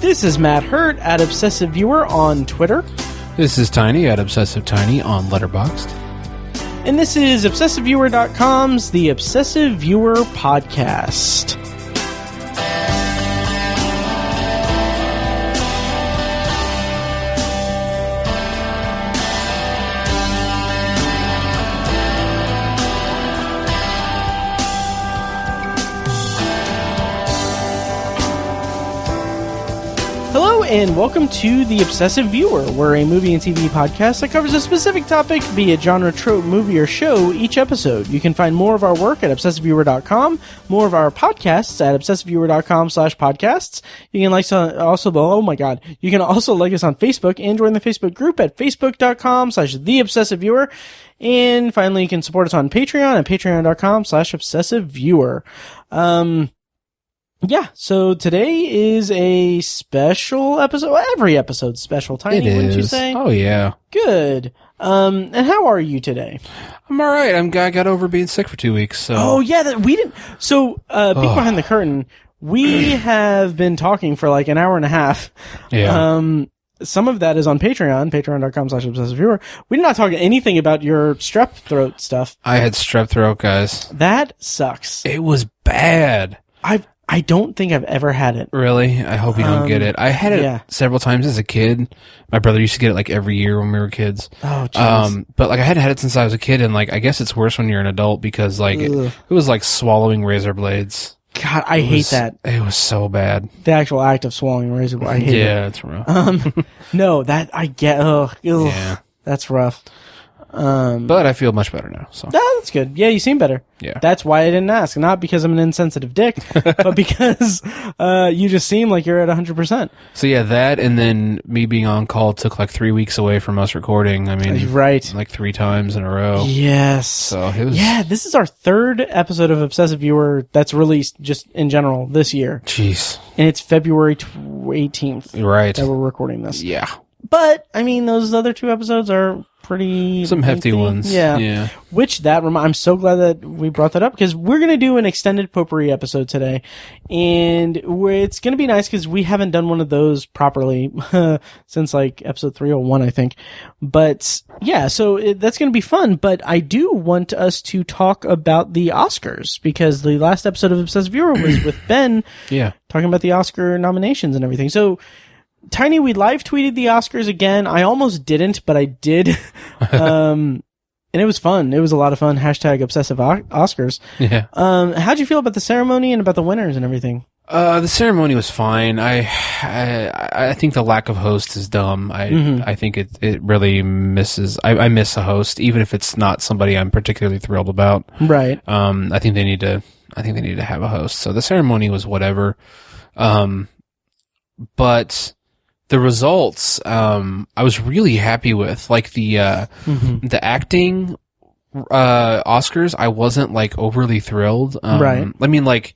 This is Matt Hurt at Obsessive Viewer on Twitter. This is Tiny at ObsessiveTiny on Letterboxd. And this is ObsessiveViewer.com's The Obsessive Viewer Podcast. And welcome to The Obsessive Viewer. We're a movie and TV podcast that covers a specific topic, be it genre, trope, movie, or show, each episode. You can find more of our work at ObsessiveViewer.com, more of our podcasts at ObsessiveViewer.com/podcasts. You can you can also like us on Facebook and join the Facebook group at Facebook.com/TheObsessiveViewer. And finally, you can support us on Patreon at Patreon.com/ObsessiveViewer. Yeah, so today is a special episode. Well, every episode's special, Tiny, wouldn't you say? Oh, yeah. Good. And how are you today? I'm alright. I got over being sick for 2 weeks, so... Oh, yeah, we didn't... So, peek behind the curtain, we have been talking for like an hour and a half. Yeah. Some of that is on Patreon, patreon.com/ObsessiveViewer. We did not talk anything about your strep throat stuff. I had strep throat, guys. That sucks. It was bad. I don't think I've ever had it. Really? I hope you don't get it. I had it several times as a kid. My brother used to get it like every year when we were kids. Oh, jeez. But like I hadn't had it since I was a kid, and like I guess it's worse when you're an adult because like it was like swallowing razor blades. God, I hate that. It was so bad. The actual act of swallowing razor blade. I hate it. Yeah, it's rough. No, that I get. Yeah, that's rough. But I feel much better now. So that's good. Yeah, you seem better. Yeah, that's why I didn't ask. Not because I'm an insensitive dick, but because you just seem like you're at 100%. So yeah, that and then me being on call took like 3 weeks away from us recording. I mean, right, like 3 times in a row. Yes. So it was. Yeah, this is our 3rd episode of Obsessive Viewer that's released just in general this year. Jeez. And it's February 18th. Right. That we're recording this. Yeah. But I mean, those other 2 episodes are pretty some hefty ones. Yeah. Which I'm so glad that we brought that up because we're going to do an extended potpourri episode today. And it's going to be nice because we haven't done one of those properly since like episode 301, I think. But yeah, so that's going to be fun. But I do want us to talk about the Oscars because the last episode of Obsessive Viewer was with Ben. Yeah. Talking about the Oscar nominations and everything. So, Tiny, we live tweeted the Oscars again. I almost didn't, but I did. And it was fun. It was a lot of fun. #ObsessiveOscars. Yeah. How'd you feel about the ceremony and about the winners and everything? The ceremony was fine. I think the lack of host is dumb. I think it really misses. I miss a host, even if it's not somebody I'm particularly thrilled about. Right. I think they need to have a host. So the ceremony was whatever. But the results, I was really happy with. Like the acting, Oscars, I wasn't like overly thrilled. Right. I mean, like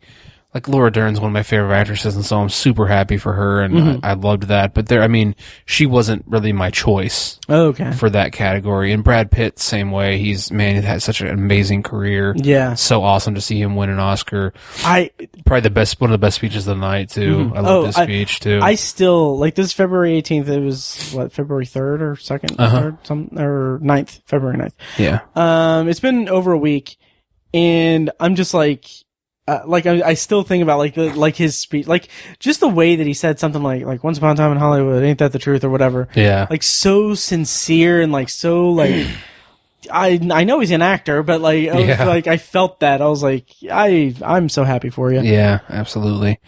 Laura Dern's one of my favorite actresses, and so I'm super happy for her, and I loved that. But she wasn't really my choice. For that category. And Brad Pitt, same way. He had such an amazing career. Yeah. So awesome to see him win an Oscar. Probably one of the best speeches of the night, too. I love this speech, too. I still, like, this is February 18th. It was, February 3rd or 2nd? 3rd? Or 9th. February 9th. Yeah. It's been over a week, and I'm just like, I still think about his speech, like just the way that he said something like once upon a time in Hollywood, ain't that the truth or whatever. Yeah. Like so sincere and like so like, I know he's an actor, but I felt that. I was like, I'm so happy for you. Yeah, absolutely.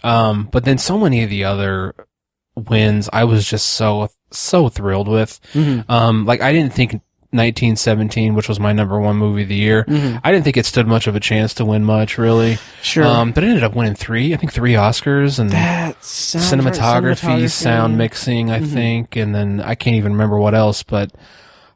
But then so many of the other wins, I was just so thrilled with. Like I didn't think 1917, which was my #1 movie of the year. I didn't think it stood much of a chance to win much, really. Sure. But it ended up winning 3 Oscars, and cinematography, sound mixing, I think, and then I can't even remember what else, but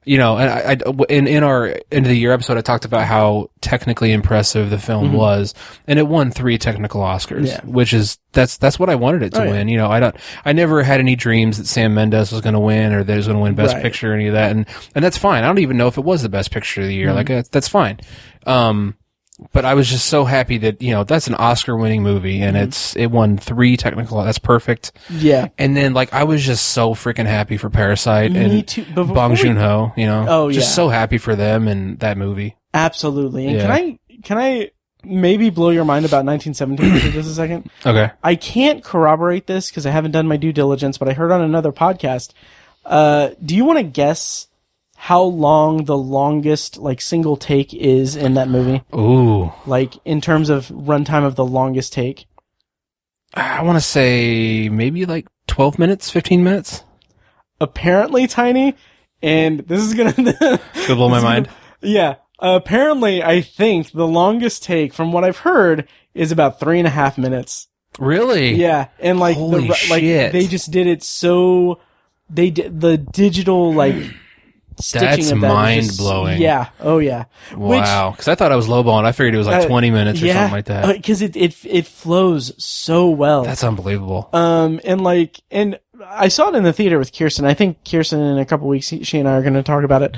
you know, and in our end of the year episode, I talked about how technically impressive the film was, and it won 3 technical Oscars, which is that's what I wanted it to win. You know, I never had any dreams that Sam Mendes was going to win or that he was going to win Best Picture or any of that, and that's fine. I don't even know if it was the Best Picture of the year. Like that's fine. But I was just so happy that, that's an Oscar-winning movie, and it won 3 technical. That's perfect. Yeah. And then, I was just so freaking happy for Parasite Me and too. Bong Joon-ho, Oh, just so happy for them and that movie. Absolutely. And can I maybe blow your mind about 1917 for just a second? Okay. I can't corroborate this because I haven't done my due diligence, but I heard on another podcast. Do you want to guess how long the longest single take is in that movie? Ooh. In terms of runtime of the longest take? I want to say maybe 12 minutes, 15 minutes. Apparently, Tiny, and this is gonna blow my mind. Yeah. Apparently, I think the longest take, from what I've heard, is about 3.5 minutes. Really? Yeah, and Holy shit. they just did it so they did the digital stitching That's of that. mind blowing. Yeah. Oh yeah. Wow. Because I thought I was lowballing. I figured it was 20 minutes or something like that. Because it flows so well. That's unbelievable. And I saw it in the theater with Kirsten. I think Kirsten in a couple weeks she and I are going to talk about it.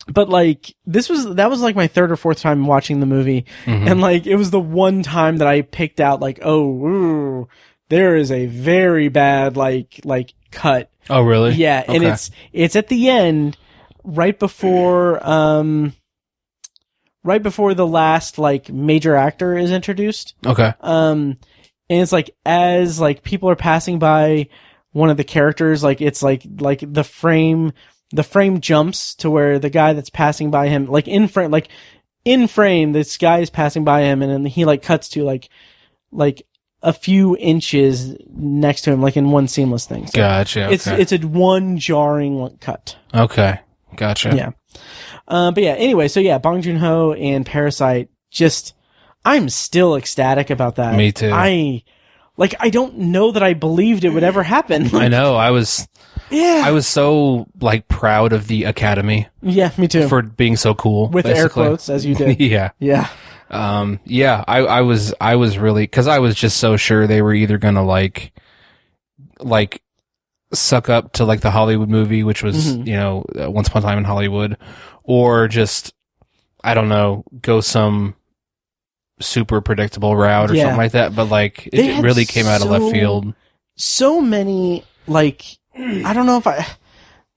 But that was my third or fourth time watching the movie, and it was the one time that I picked out there is a very bad cut. Oh really? Yeah, okay. And it's at the end, right before the last major actor is introduced. Okay. And it's as people are passing by one of the characters, it's the frame jumps to where the guy that's passing by him, in frame, this guy is passing by him, and then he cuts to a few inches next to him, in one seamless thing. So gotcha. Okay. It's a one jarring cut. Okay. Gotcha. Yeah. But yeah, anyway, so yeah, Bong Joon-ho and Parasite, I'm still ecstatic about that. Me too. I don't know that I believed it would ever happen. I know. I was so proud of the Academy. Yeah, me too. For being so cool. With basically. air quotes, as you did. Yeah. Yeah. I was really, cause I was just so sure they were either gonna suck up to the Hollywood movie, which was, Once Upon a Time in Hollywood, or just, I don't know, go some super predictable route or something like that. But it really came out of left field. So many, I don't know if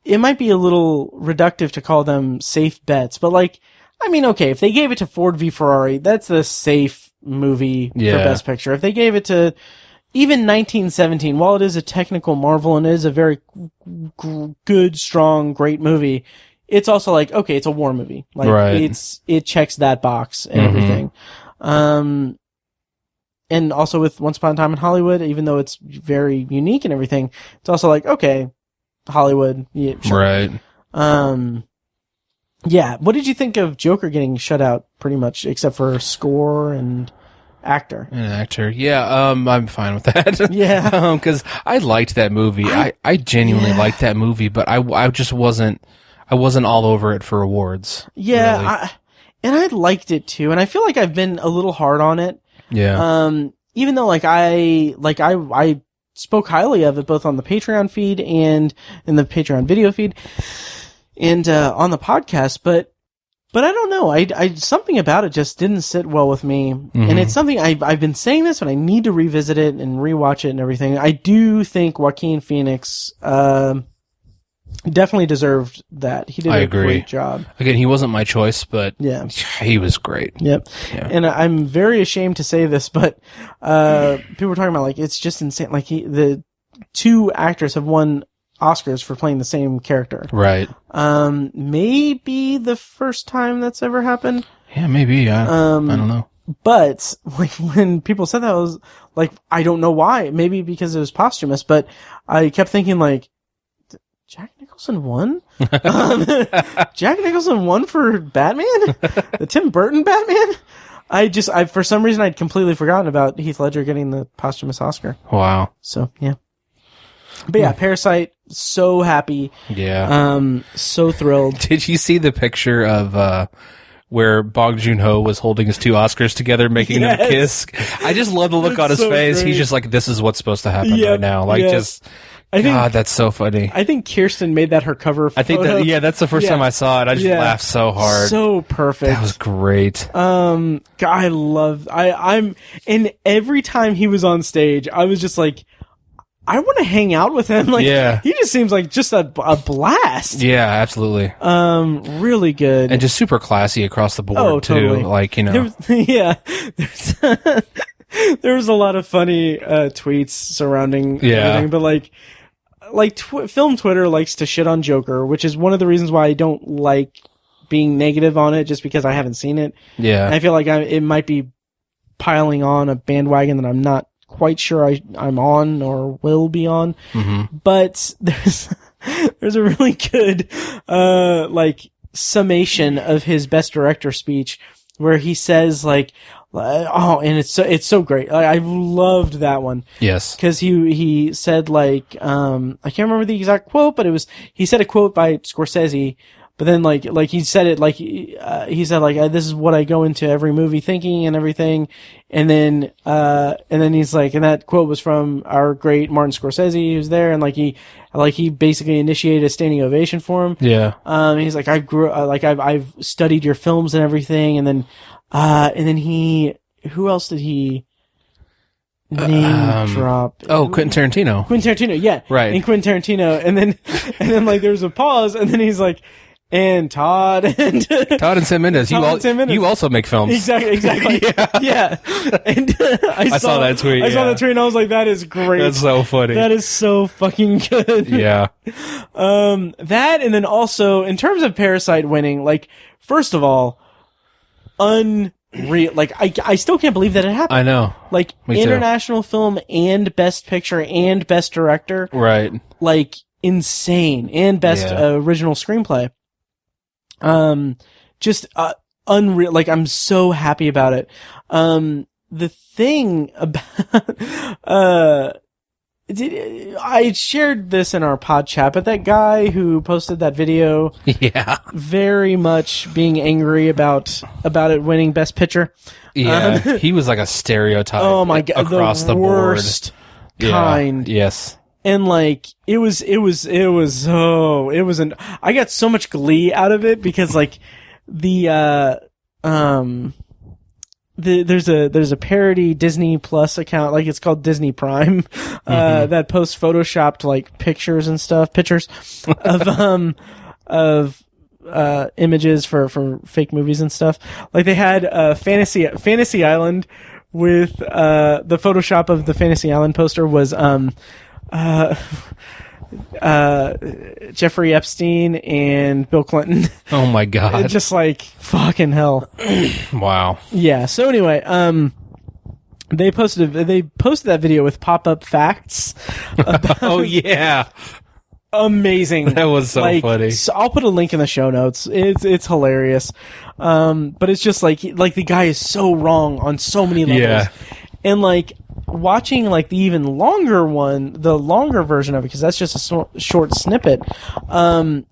it might be a little reductive to call them safe bets, but okay, if they gave it to Ford v Ferrari, that's a safe movie for Best Picture. If they gave it to even 1917, while it is a technical marvel and it is a very good, strong, great movie, it's also okay, it's a war movie. Right. It checks that box and everything. And also with Once Upon a Time in Hollywood, even though it's very unique and everything, it's also okay, Hollywood, yeah, sure. Right. Yeah. What did you think of Joker getting shut out pretty much, except for score and actor? An actor. Yeah. I'm fine with that. Yeah. Cause I liked that movie. I genuinely liked that movie, but I just wasn't all over it for awards. Yeah. Really. And I liked it too. And I feel like I've been a little hard on it. Yeah. Even though I spoke highly of it both on the Patreon feed and in the Patreon video feed and on the podcast, but I don't know. I something about it just didn't sit well with me, and it's something I've been saying this, but I need to revisit it and rewatch it and everything. I do think Joaquin Phoenix definitely deserved that. He did a great job. Again, he wasn't my choice, but yeah, he was great. Yep. Yeah. And I'm very ashamed to say this, but people were talking about it's just insane. The two actors have won Oscars for playing the same character. Right. Maybe the first time that's ever happened. Yeah, maybe. I don't know. But when people said that, I was I don't know why. Maybe because it was posthumous, but I kept thinking Jack Nicholson won? Jack Nicholson won for Batman? The Tim Burton Batman? I for some reason I'd completely forgotten about Heath Ledger getting the posthumous Oscar. Wow. So yeah. But yeah, Parasite, so happy. Yeah. So thrilled. Did you see the picture of where Bong Joon-ho was holding his two Oscars together, making them kiss. I just love the look on his face. Great. He's just like, this is what's supposed to happen right now. Like, God, that's so funny. I think Kirsten made that her cover photo. I think that's the first time I saw it. I just laughed so hard. So perfect. That was great. And every time he was on stage, I was just like, I want to hang out with him. Like, he just seems like just a blast. Yeah, absolutely. Really good. And just super classy across the board, too. Totally. Like, you know. There was a lot of funny tweets surrounding everything, but film Twitter likes to shit on Joker, which is one of the reasons why I don't like being negative on it, just because I haven't seen it. Yeah. And I feel like it might be piling on a bandwagon that I'm not quite sure I'm on or will be on. Mm-hmm. But there's a really good summation of his Best Director speech where he says and it's so great. I loved that one. Yes. Cause he said I can't remember the exact quote, but he said a quote by Scorsese, but then he said it he said this is what I go into every movie thinking and everything. And then he's like, and that quote was from our great Martin Scorsese, who's there. And he basically initiated a standing ovation for him. Yeah. He's like, I've studied your films and everything. And then who else did he name drop? Oh, Quentin Tarantino. Quentin Tarantino, yeah. Right. And Quentin Tarantino. And then there was a pause, and then he's like, and Todd and Sam Mendes. You also make films. Exactly. Yeah. And I saw that tweet. I saw that tweet and I was like, that is great. That's so funny. That is so fucking good. Yeah. That, and then also in terms of Parasite winning, first of all, unreal. I still can't believe that it happened. I know. International film and Best Picture and Best Director. Right. Insane. And Best Original Screenplay. Just unreal. I'm so happy about it. The thing about I shared this in our pod chat, but that guy who posted that video, very much being angry about it winning Best Picture. Yeah, he was like a stereotype. Oh my god, across the worst board. kind. Yeah. Yes. And I got so much glee out of it because there's a parody Disney Plus account, it's called Disney Prime, that posts photoshopped pictures of images for fake movies and stuff. They had Fantasy Island with the Photoshop of the Fantasy Island poster was Jeffrey Epstein and Bill Clinton. Oh my god. Just fucking hell. Wow. Yeah. So anyway, they posted that video with pop-up facts. Oh yeah. Amazing. That was so funny. So I'll put a link in the show notes. It's hilarious. But it's just the guy is so wrong on so many levels. Yeah. And watching the even longer one, the longer version of it, because that's just a short snippet.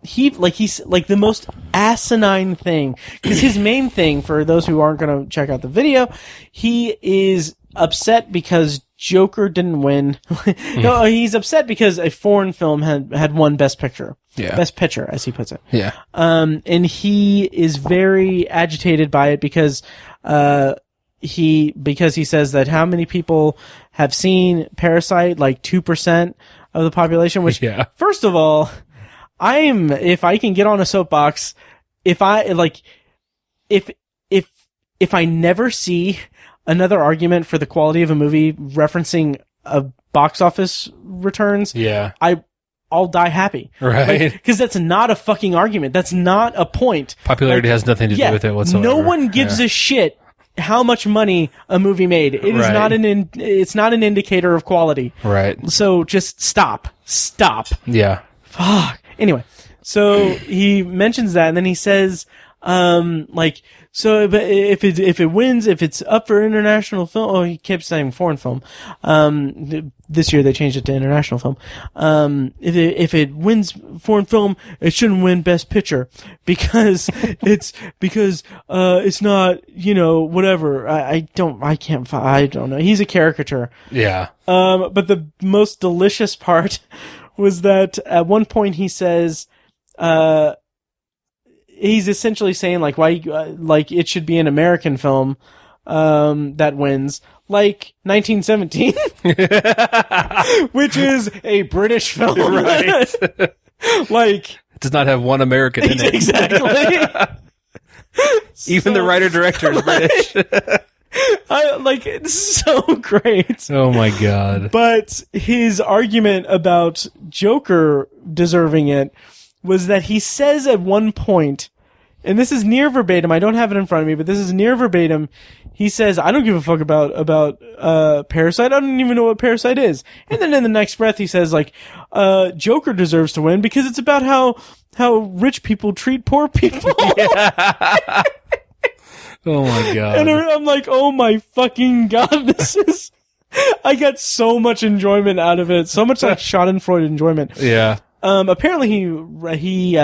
He's the most asinine thing, because his main thing, for those who aren't going to check out the video, he is upset because Joker didn't win. No, he's upset because a foreign film had won Best Picture. Yeah. Best Picture, as he puts it. Yeah. And he is very agitated by it because he says that how many people have seen Parasite? 2% of the population, which, first of all, if I can get on a soapbox, if I never see another argument for the quality of a movie referencing a box office returns, I'll die happy. Right. Because that's not a fucking argument. That's not a point. Popularity has nothing to do with it whatsoever. No one gives a shit how much money a movie made. It is not it's not an indicator of quality. Right. So just stop. Yeah. Fuck. Anyway, so he mentions that, and then he says, So, but if it wins, if it's up for international film, he kept saying foreign film. This year they changed it to international film. If it wins foreign film, it shouldn't win Best Picture because it's not, whatever. I don't know. He's a caricature. Yeah. But the most delicious part was that at one point he says, he's essentially saying why, it should be an American film, that wins, like 1917, which is a British film, right? It does not have one American in it. Exactly. Even the writer-director is British. It's so great. Oh my god. But his argument about Joker deserving it was that he says at one point, and this is near verbatim, I don't have it in front of me, but this is near verbatim, he says, I don't give a fuck about Parasite, I don't even know what Parasite is. And then in the next breath he says, Joker deserves to win because it's about how rich people treat poor people. Yeah. Oh my god. And I'm like, oh my fucking god, this is... I got so much enjoyment out of it. So much Schadenfreude enjoyment. Yeah. Apparently he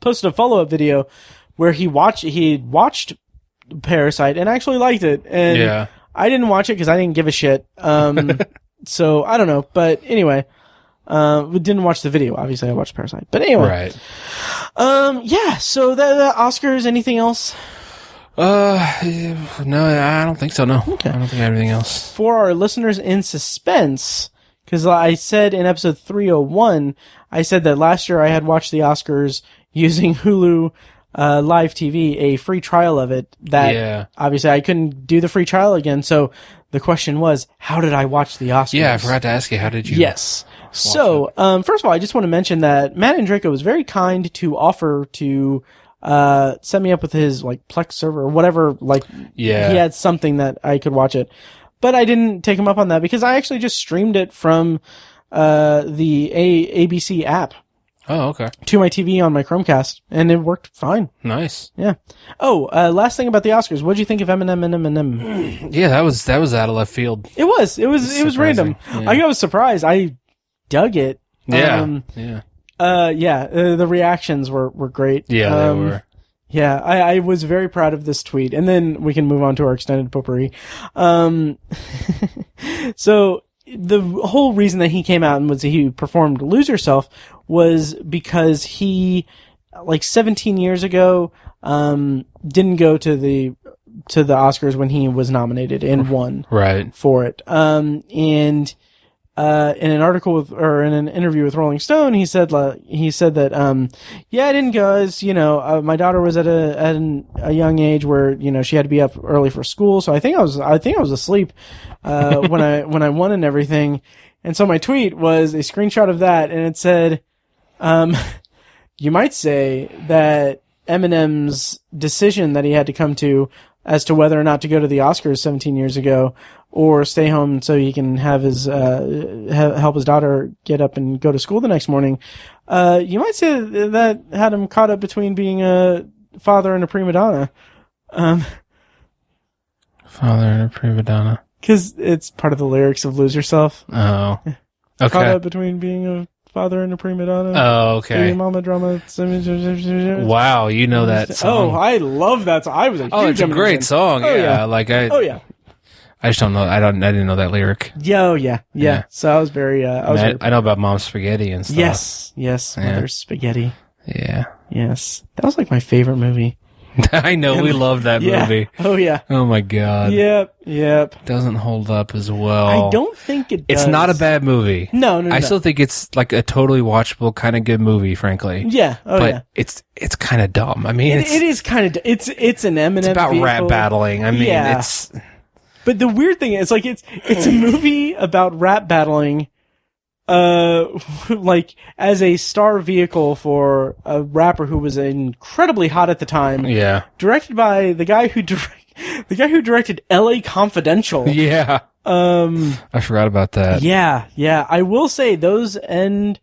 posted a follow-up video where he watched Parasite and actually liked it. And yeah. I didn't watch it because I didn't give a shit. So I don't know. But anyway, we didn't watch the video. Obviously I watched Parasite. But anyway. Right. Yeah, so the Oscars, anything else? No, I don't think so, no. Okay. I don't think I have anything else. For our listeners in suspense, because I said in episode 301, I said that last year I had watched the Oscars using Hulu Live TV, a free trial of it, that obviously I couldn't do the free trial again, so the question was, how did I watch the Oscars? Yeah, I forgot to ask you, how did you? Yes. So, first of all, I just want to mention that Matt Andreyko was very kind to offer to set me up with his Plex server or whatever. He had something that I could watch it, but I didn't take him up on that because I actually just streamed it from the ABC app. Oh, okay. To my TV on my Chromecast, and it worked fine. Nice. Yeah. Oh, last thing about the Oscars. What did you think of Eminem? Yeah, that was out of left field. It was random. Yeah. I was surprised. I dug it. Yeah. The reactions were great. Yeah, they were. Yeah, I was very proud of this tweet, and then we can move on to our extended potpourri. So the whole reason that he came out and he performed "Lose Yourself" was because he, 17 years ago, didn't go to the Oscars when he was nominated and won for it. And in an article in an interview with Rolling Stone, he said that, I didn't go as, my daughter was at a young age where, she had to be up early for school. So I think I was asleep, when I won and everything. And so my tweet was a screenshot of that, and it said, you might say that Eminem's decision that he had to come to as to whether or not to go to the Oscars 17 years ago or stay home so he can have his help his daughter get up and go to school the next morning, you might say that had him caught up between being a father and a prima donna. Father and a prima donna. Because it's part of the lyrics of "Lose Yourself." Oh, okay. Caught up between being a father and a prima donna. Oh, okay. Baby mama drama. Wow, you know that song. Oh, I love that song. I was a huge it's a great song. Oh, yeah. I just don't know. I didn't know that lyric. Yeah. So I was very. I know about Mom's Spaghetti and stuff. Yes. Mother's Spaghetti. Yeah. Yes, that was my favorite movie. I know, we love that movie. Oh yeah. Oh my god. Yep. Doesn't hold up as well. I don't think it does. It's not a bad movie. No. I still think it's a totally watchable kind of good movie, frankly. Yeah. But it's kind of dumb. I mean, it is kind of it's an Eminem. It's about rap battling. I mean, it's. But the weird thing is, it's a movie about rap battling, as a star vehicle for a rapper who was incredibly hot at the time. Yeah. Directed by the guy who directed L.A. Confidential. Yeah. I forgot about that. Yeah. I will say that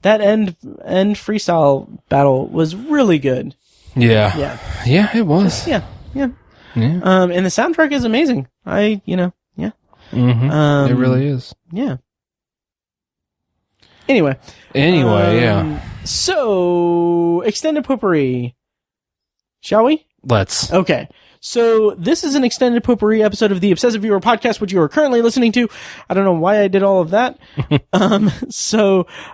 end freestyle battle was really good. Yeah, it was. Yeah. Yeah. And the soundtrack is amazing. Mm-hmm. It really is. Yeah. Anyway, yeah. So, extended potpourri. Shall we? Let's. Okay. So, this is an extended potpourri episode of the Obsessive Viewer podcast, which you are currently listening to. I don't know why I did all of that.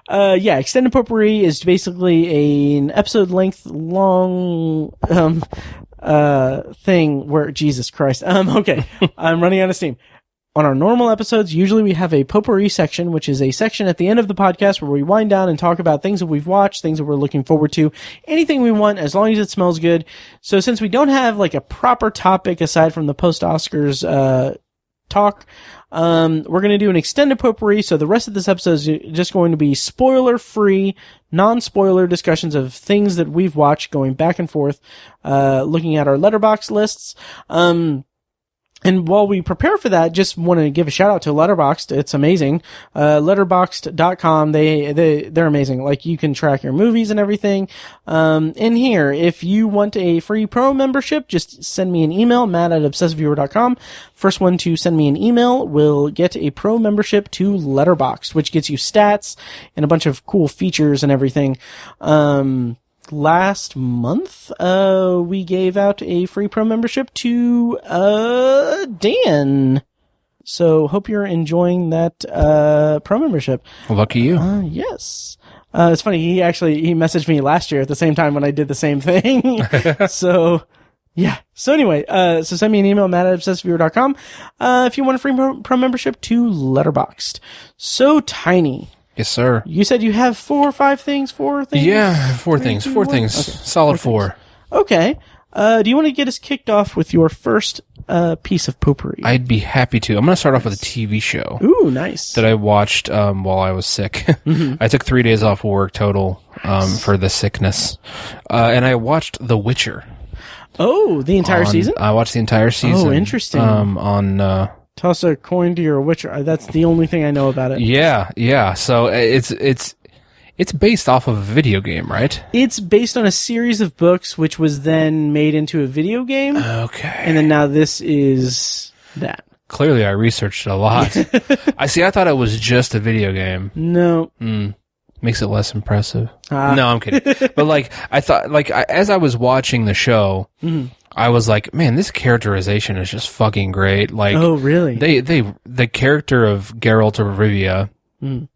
Extended potpourri is basically an episode length long, thing where, Jesus Christ. Okay. I'm running out of steam. On our normal episodes, usually we have a potpourri section, which is a section at the end of the podcast where we wind down and talk about things that we've watched, things that we're looking forward to, anything we want, as long as it smells good. So since we don't have like a proper topic aside from the post-Oscars talk, we're going to do an extended potpourri. So the rest of this episode is just going to be spoiler-free, non-spoiler discussions of things that we've watched, going back and forth, looking at our Letterboxd lists. And while we prepare for that, just want to give a shout out to Letterboxd. It's amazing. Letterboxd.com. They're amazing. Like, you can track your movies and everything. In here, if you want a free pro membership, just send me an email, matt@obsessiveviewer.com. First one to send me an email will get a pro membership to Letterboxd, which gets you stats and a bunch of cool features and everything. Last month, we gave out a free pro membership to, Dan. So, hope you're enjoying that, pro membership. Lucky you. Yes. It's funny, he messaged me last year at the same time when I did the same thing. So, yeah. So anyway, so send me an email, matt@obsessiveviewer.com, if you want a free pro membership to Letterboxd. So, Tiny. Yes, sir. You said you have 4 or 5 things? 4 things? Yeah, 4 things. 4 things. Okay. Solid 4. Okay. Do you want to get us kicked off with your first piece of potpourri? I'd be happy to. I'm going to start off with a TV show. Ooh, nice. That I watched while I was sick. Mm-hmm. I took 3 days off of work total for the sickness. And I watched The Witcher. Oh, the entire season? I watched the entire season. Oh, interesting. Toss a coin to your Witcher. That's the only thing I know about it. Yeah. So it's based off of a video game, right? It's based on a series of books, which was then made into a video game. Okay. And then now this is that. Clearly, I researched it a lot. I thought it was just a video game. No. Makes it less impressive. No, I'm kidding. But I thought, as I was watching the show, I was like, man, this characterization is just fucking great. Oh, really? The character of Geralt of Rivia and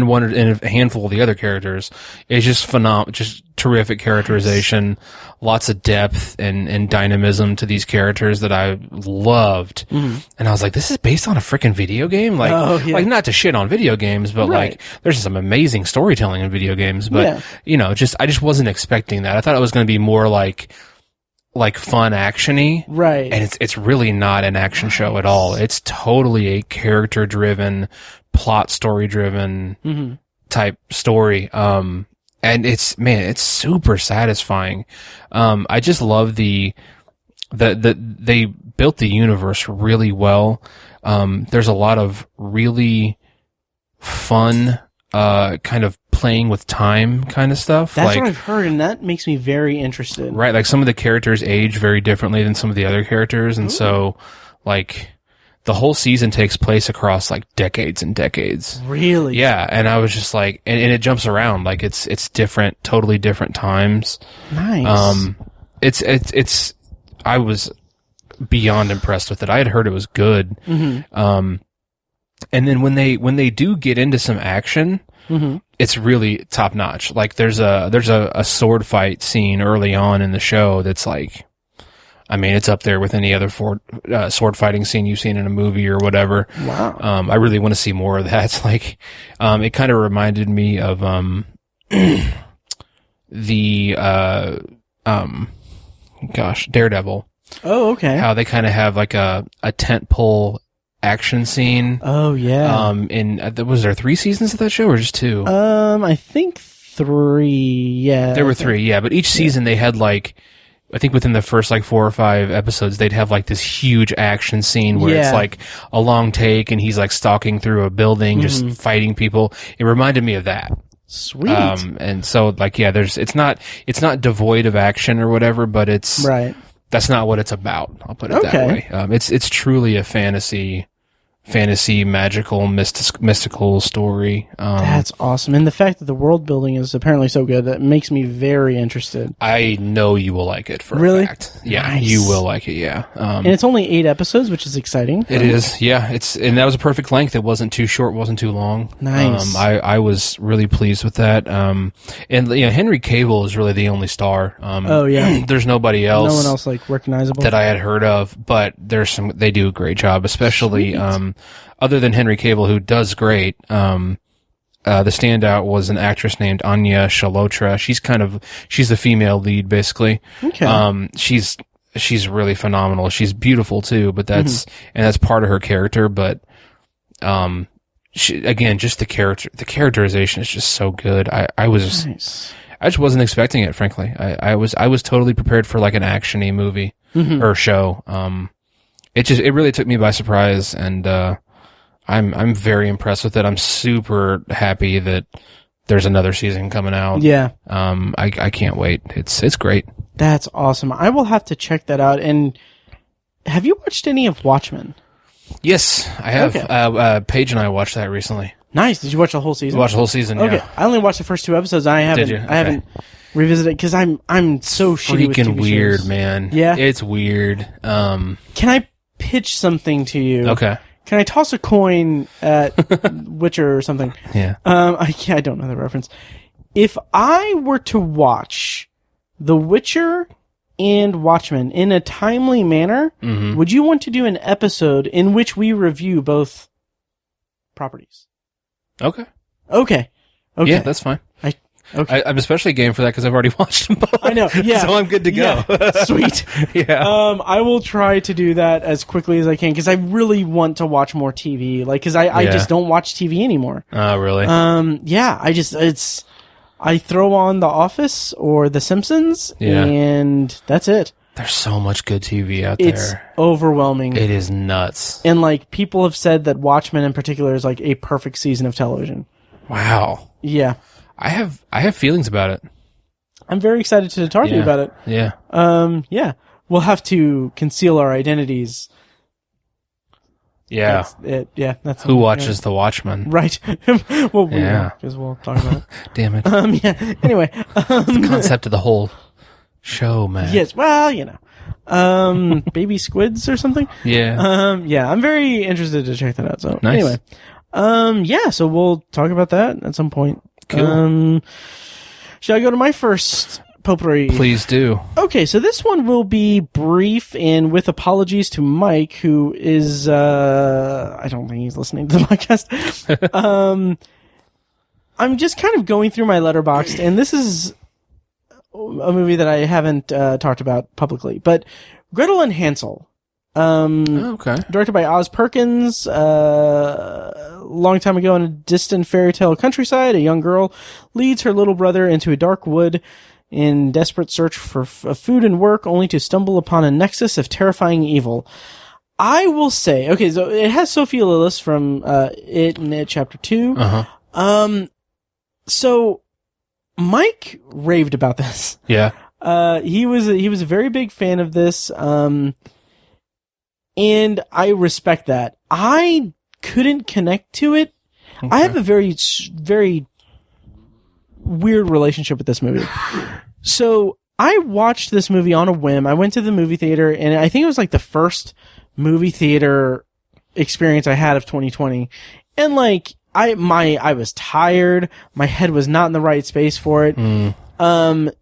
a handful of the other characters is just phenomenal, just terrific characterization, lots of depth and dynamism to these characters that I loved. And I was like, this is based on a freaking video game? Like, not to shit on video games, but right. There's some amazing storytelling in video games, but I just wasn't expecting that. I thought it was going to be more like fun actiony. Right. And it's really not an action show at all. It's totally a character driven, plot story driven type story. And it's super satisfying. I just love they built the universe really well. There's a lot of really fun, kind of playing with time kind of stuff. That's what I've heard, and that makes me very interested. Right. Like, some of the characters age very differently than some of the other characters. And so, the whole season takes place across decades and decades. Really? Yeah. And I was just and it jumps around. It's different, totally different times. Nice. I was beyond impressed with it. I had heard it was good. And then when they do get into some action, it's really top notch. There's a sword fight scene early on in the show that's it's up there with any other sword fighting scene you've seen in a movie or whatever. Wow. I really want to see more of that. It kind of reminded me of Daredevil. Oh, okay. How they kind of have a tentpole action scene. Oh, yeah. Was there 3 seasons of that show or just 2? I think 3. Yeah. There were 3. Yeah, but each season they had I think within the first 4 or 5 episodes, they'd have this huge action scene where it's a long take and he's stalking through a building, just fighting people. It reminded me of that. Sweet. And so like, yeah, it's not devoid of action or whatever, but that's not what it's about. I'll put it that way. It's truly a fantasy magical mystical story. That's awesome. And the fact that the world building is apparently so good, that makes me very interested. I know you will like it for a fact. Yeah, nice. You will like it, yeah. And it's only 8 episodes, which is exciting. It is, yeah. And that was a perfect length. It wasn't too short, wasn't too long. Nice. I was really pleased with that. And Henry Cavill is really the only star. Oh yeah. There's nobody else. No one else like recognizable that I had heard of, but they do a great job, especially other than Henry Cavill, who does great. The standout was an actress named Anya Chalotra. She's the female lead, basically. Okay. She's really phenomenal. She's beautiful too, but that's part of her character. But, just the characterization is just so good. I just wasn't expecting it, frankly. I was totally prepared for like an action-y movie or show. It really took me by surprise, and, I'm very impressed with it. I'm super happy that there's another season coming out. Yeah. I can't wait. It's great. That's awesome. I will have to check that out. And have you watched any of Watchmen? Yes, I have. Okay. Paige and I watched that recently. Nice. Did you watch the whole season? Watched the whole season. Okay. Yeah. I only watched the first 2 episodes. I haven't revisited it because I'm so shitty with TV freaking weird, shows. Man. Yeah. It's weird. Can I pitch something to you? Okay. Can I toss a coin at Witcher or something? Yeah. I don't know the reference. If I were to watch The Witcher and Watchmen in a timely manner, would you want to do an episode in which we review both properties? Okay. Yeah, that's fine. Okay. I'm especially game for that because I've already watched them both. I know, yeah. So I'm good to go. Yeah. Sweet. Yeah. I will try to do that as quickly as I can because I really want to watch more TV. Like, because I just don't watch TV anymore. Oh, really? Yeah, I throw on The Office or The Simpsons, and that's it. There's so much good TV out there. It's overwhelming. It is nuts. And, like, people have said that Watchmen in particular is, like, a perfect season of television. Wow. Yeah. I have feelings about it. I'm very excited to talk to you about it. Yeah. Yeah. We'll have to conceal our identities. Yeah. That's it. Yeah. That's who watches The Watchmen. Right. Well, because we'll talk about it. Damn it. Yeah. Anyway. The concept of the whole show, man. Yes. Well, baby squids or something. Yeah. Yeah. I'm very interested to check that out. So nice. Anyway, yeah. So we'll talk about that at some point. Cool. Shall I go to my first potpourri? Please do. Okay, so this one will be brief and with apologies to Mike, who is, I don't think he's listening to the podcast. I'm just kind of going through my Letterboxd, and this is a movie that I haven't talked about publicly, but Gretel and Hansel. Okay. Directed by Oz Perkins. A long time ago in a distant fairy tale countryside, a young girl leads her little brother into a dark wood in desperate search for food and work, only to stumble upon a nexus of terrifying evil. I will say, okay, so it has Sophia Lillis from It and It Chapter 2. Uh-huh. So Mike raved about this. Yeah. He was a very big fan of this. And I respect that. I couldn't connect to it. Okay. I have a very, very weird relationship with this movie. So I watched this movie on a whim. I went to the movie theater, and I think it was like the first movie theater experience I had of 2020. And like, I was tired. My head was not in the right space for it.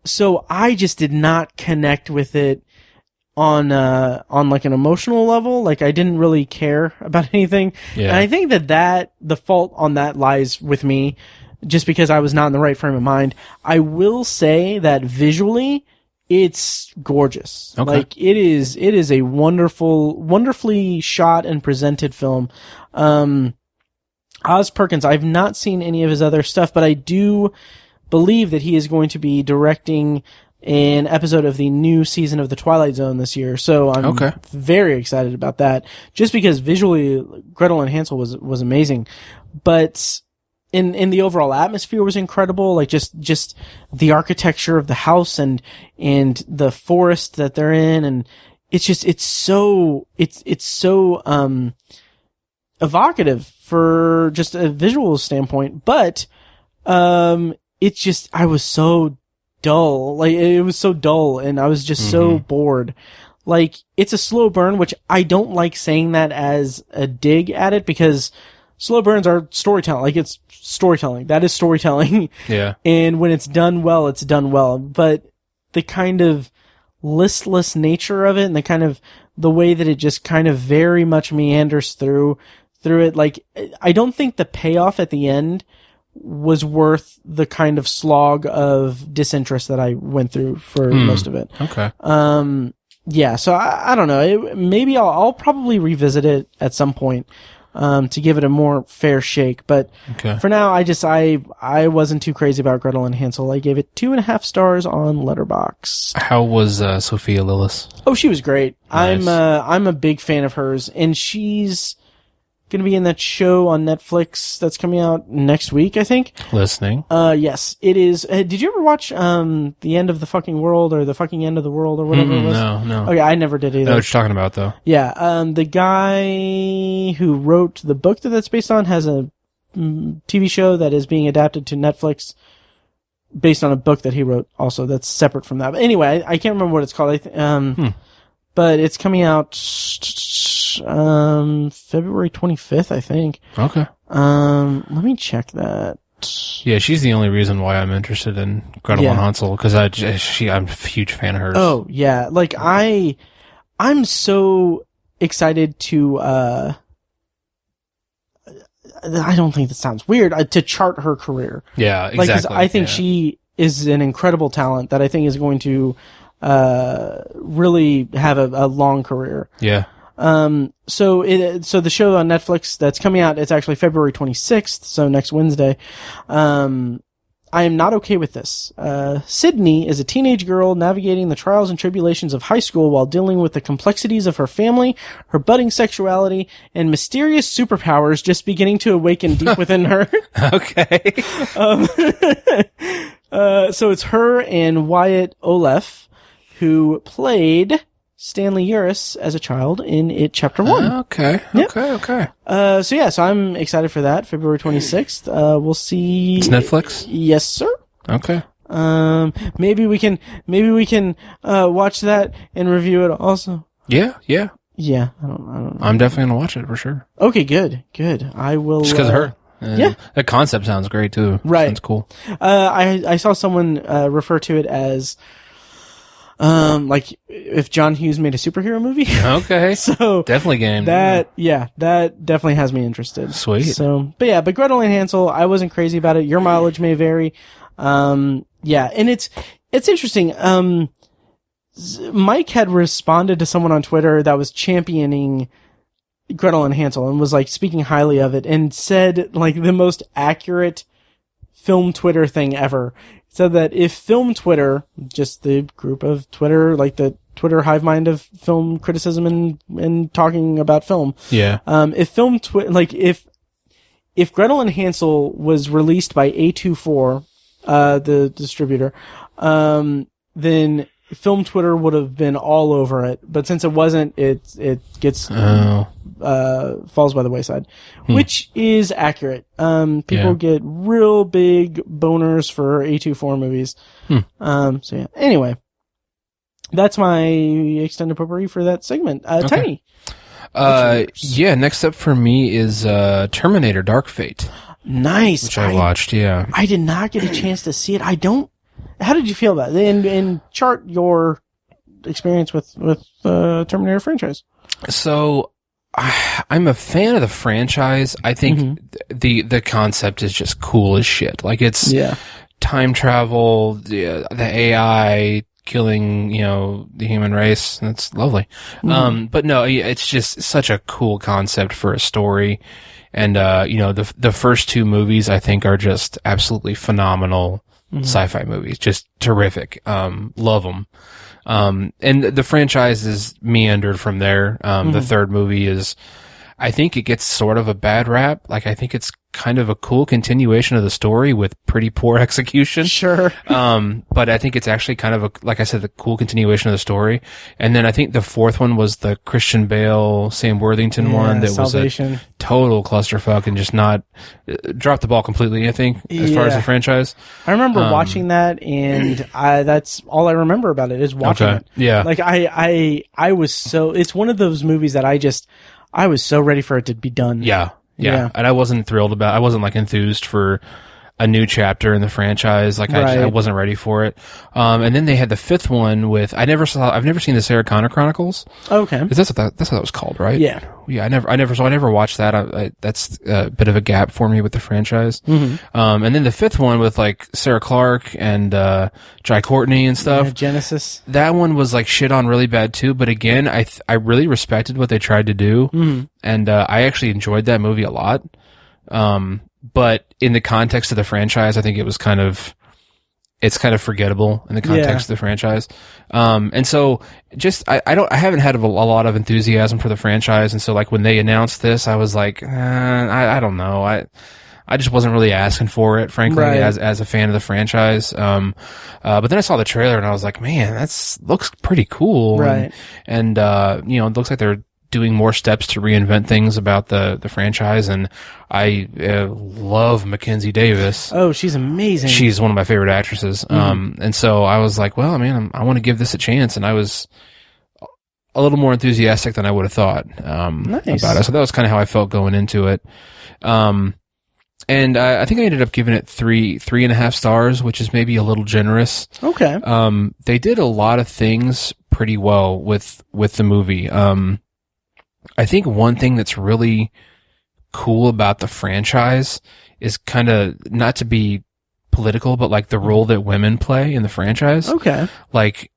So I just did not connect with it on like an emotional level. Like, I didn't really care about anything. Yeah. And I think that the fault on that lies with me, just because I was not in the right frame of mind. I will say that visually, it's gorgeous. Okay. Like, it is a wonderfully shot and presented film. Oz Perkins, I've not seen any of his other stuff, but I do believe that he is going to be directing an episode of the new season of The Twilight Zone this year. So I'm very excited about that, just because visually Gretel and Hansel was amazing. But and the overall atmosphere was incredible. Like just the architecture of the house and the forest that they're in, and it's so evocative for just a visual standpoint. But it's just, I was so dull. Like, it was so dull, and I was just so bored. Like, it's a slow burn, which I don't like saying that as a dig at it, because slow burns are storytelling. Like, it's storytelling. That is storytelling. Yeah. And when it's done well, it's done well. But the kind of listless nature of it, and the way that it just kind of very much meanders through it, like, I don't think the payoff at the end was worth the kind of slog of disinterest that I went through for most of it. Okay. Yeah, so I don't know. Maybe I'll probably revisit it at some point, to give it a more fair shake. But for now, I wasn't too crazy about Gretel and Hansel. I gave it 2.5 stars on Letterboxd. How was Sophia Lillis? Oh, she was great. Nice. I'm a big fan of hers, and she's going to be in that show on Netflix that's coming out next week, I think. Listening. Yes, it is. Did you ever watch The End of the Fucking World, or The Fucking End of the World, or whatever it was? No. Okay, I never did either. I know what you're talking about, though. Yeah, the guy who wrote the book that's based on has a TV show that is being adapted to Netflix based on a book that he wrote also that's separate from that. But anyway, I can't remember what it's called. But it's coming out February 25th, I think. Okay. Let me check that. Yeah, she's the only reason why I'm interested in Gretel and Hansel, because I'm a huge fan of hers. Oh, yeah. Like, I'm so excited to, I don't think that sounds weird, to chart her career. Yeah, exactly. Like, 'cause I think she is an incredible talent that I think is going to really have a long career. Yeah. So the show on Netflix that's coming out, it's actually February 26th, so next Wednesday. I am not okay with this. Sydney is a teenage girl navigating the trials and tribulations of high school while dealing with the complexities of her family, her budding sexuality, and mysterious superpowers just beginning to awaken deep within her. Okay. So it's her and Wyatt Olef, who played Stanley Uris as a child in It Chapter 1. Okay. Yep. Okay. So I'm excited for that, February 26th. We'll see. It's Netflix? Yes, sir. Okay. Maybe we can watch that and review it also. Yeah. Yeah, I don't know. I'm definitely gonna watch it for sure. Okay, good. I will. Just because of her. Yeah. The concept sounds great too. Right. Sounds cool. I saw someone refer to it as like if John Hughes made a superhero movie. Okay. So definitely game. That definitely has me interested. Sweet. So, but Gretel and Hansel, I wasn't crazy about it. Your mileage may vary. And it's interesting. Mike had responded to someone on Twitter that was championing Gretel and Hansel and was like speaking highly of it and said like the most accurate film Twitter thing ever. Said that if film Twitter, just the group of Twitter, like the Twitter hive mind of film criticism and talking about film. Yeah. If film if Gretel and Hansel was released by A24, the distributor, then film Twitter would have been all over it. But since it wasn't, it gets, falls by the wayside, which is accurate. People get real big boners for A24 movies. So yeah. Anyway, that's my extended potpourri for that segment. Okay. Tiny. Next up for me is, Terminator Dark Fate. Nice. Which I watched, yeah. I did not get a chance to see it. How did you feel about it? And chart your experience with Terminator franchise. So, I'm a fan of the franchise. I think the concept is just cool as shit. Like, it's time travel, the AI killing, the human race. That's lovely. But no, it's just such a cool concept for a story. And, the first two movies I think are just absolutely phenomenal sci-fi movies. Just terrific. Love them. And the franchise is meandered from there. The third movie is, I think it gets sort of a bad rap. Like, I think it's kind of a cool continuation of the story with pretty poor execution. Sure. But I think it's actually kind of like I said, the cool continuation of the story. And then I think the fourth one was the Christian Bale, Sam Worthington one that Salvation. was a total clusterfuck and just not dropped the ball completely, I think, as far as the franchise. I remember watching that, and that's all I remember about it is watching it. Yeah. Like I was so, it's one of those movies that I was so ready for it to be done. Yeah. And I wasn't thrilled about, I wasn't like enthused for a new chapter in the franchise. Like I wasn't ready for it. And then they had the fifth one with, I've never seen the Sarah Connor Chronicles. Okay. That's what that was called, right? Yeah. Yeah. I never watched that. That's a bit of a gap for me with the franchise. Mm-hmm. And then the fifth one with like Sarah Clark and, Jai Courtney and stuff. Yeah, Genesis. That one was like shit on really bad too. But again, I really respected what they tried to do. Mm-hmm. And, I actually enjoyed that movie a lot. But in the context of the franchise, I think it's kind of forgettable in the context of the franchise. And so just, I haven't had a lot of enthusiasm for the franchise. And so like when they announced this, I was like, I don't know. I just wasn't really asking for it, frankly, as a fan of the franchise. But then I saw the trailer and I was like, man, looks pretty cool. Right. And it looks like they're doing more steps to reinvent things about the franchise, and I love Mackenzie Davis. Oh, she's amazing. She's one of my favorite actresses. And so I was like, well, I mean, I want to give this a chance, and I was a little more enthusiastic than I would have thought about it. So that was kind of how I felt going into it. And I think I ended up giving it 3.5 stars, which is maybe a little generous. Okay. They did a lot of things pretty well with the movie. I think one thing that's really cool about the franchise is kind of, not to be political, but like the role that women play in the franchise. Okay. Like,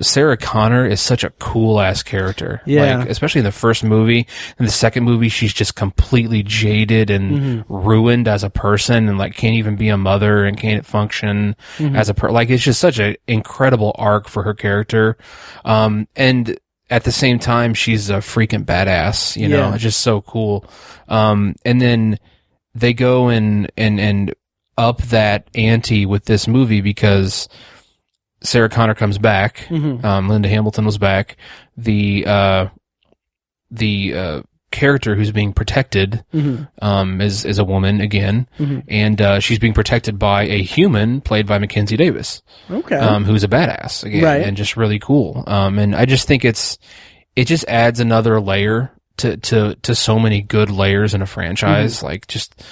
Sarah Connor is such a cool ass character. Yeah. Like, especially in the first movie. In the second movie, she's just completely jaded and ruined as a person, and like can't even be a mother and can't function as a like, it's just such an incredible arc for her character. And at the same time, she's a freaking badass, it's just so cool. And then they go and up that ante with this movie because Sarah Connor comes back. Linda Hamilton was back. The character who's being protected, is a woman again. And, she's being protected by a human played by Mackenzie Davis. Okay. Who's a badass again. Right. And just really cool. And I just think it just adds another layer to so many good layers in a franchise. Like just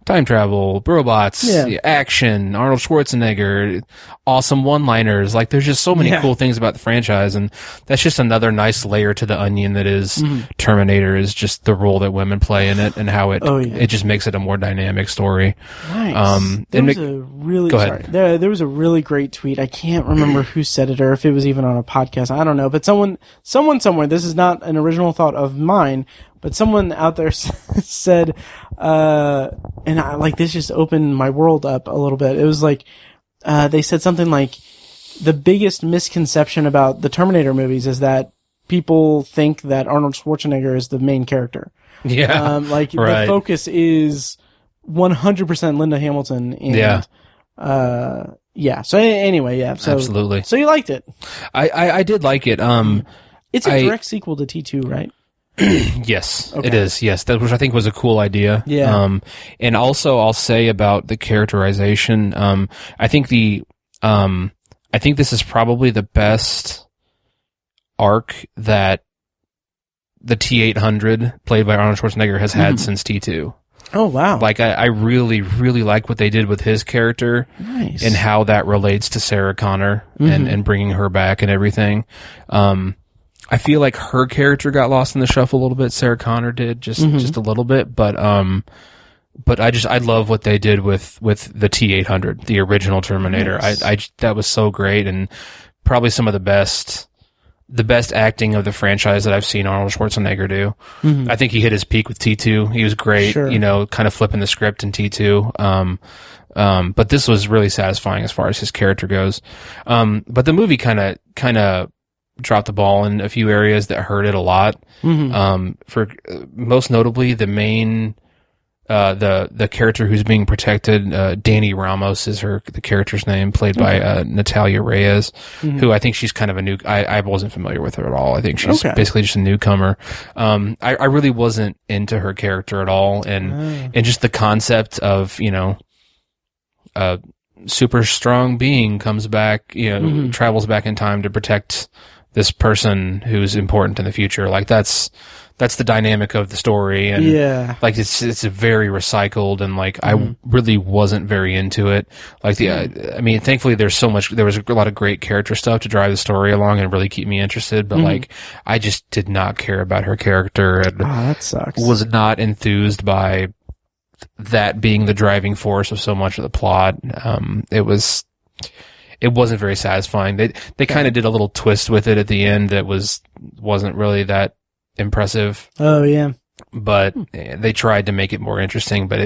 time travel, robots, action, Arnold Schwarzenegger, awesome one-liners. Like there's just so many cool things about the franchise, and that's just another nice layer to the onion that is Terminator, is just the role that women play in it and how it just makes it a more dynamic story. Nice. There was a really great tweet. I can't remember who said it or if it was even on a podcast. I don't know, but someone somewhere, this is not an original thought of mine, but someone out there said, and this just opened my world up a little bit. It was like, they said something like, the biggest misconception about the Terminator movies is that people think that Arnold Schwarzenegger is the main character. Yeah. The focus is 100% Linda Hamilton. And, So anyway, So, absolutely. So you liked it. I did like it. It's a direct sequel to T2, right? Yes, it is. Yes, which I think was a cool idea. Yeah. And also I'll say about the characterization. I think this is probably the best arc that the T-800 played by Arnold Schwarzenegger has had since T2. Oh, wow. Like, I really, really like what they did with his character. Nice. And how that relates to Sarah Connor and bringing her back and everything. I feel like her character got lost in the shuffle a little bit. Sarah Connor did just a little bit, but I love what they did with the T-800, the original Terminator. Nice. That was so great, and probably some of the best acting of the franchise that I've seen Arnold Schwarzenegger do. I think he hit his peak with T2. He was great, kind of flipping the script in T2. But this was really satisfying as far as his character goes. But the movie kind of dropped the ball in a few areas that hurt it a lot. For most notably, the main the character who's being protected, Danny Ramos is the character's name, played by Natalia Reyes, who I think she's kind of a new. I wasn't familiar with her at all. I think she's basically just a newcomer. I really wasn't into her character at all, and just the concept of, you know, a super strong being comes back, you know, travels back in time to protect this person who's important in the future. Like that's the dynamic of the story, and like it's very recycled, and like I really wasn't very into it. Like I mean, thankfully there was a lot of great character stuff to drive the story along and really keep me interested, but like I just did not care about her character, and that sucks. Was not enthused by that being the driving force of so much of the plot. It wasn't very satisfying. They kind of did a little twist with it at the end that wasn't really that impressive. Oh yeah. But they tried to make it more interesting, but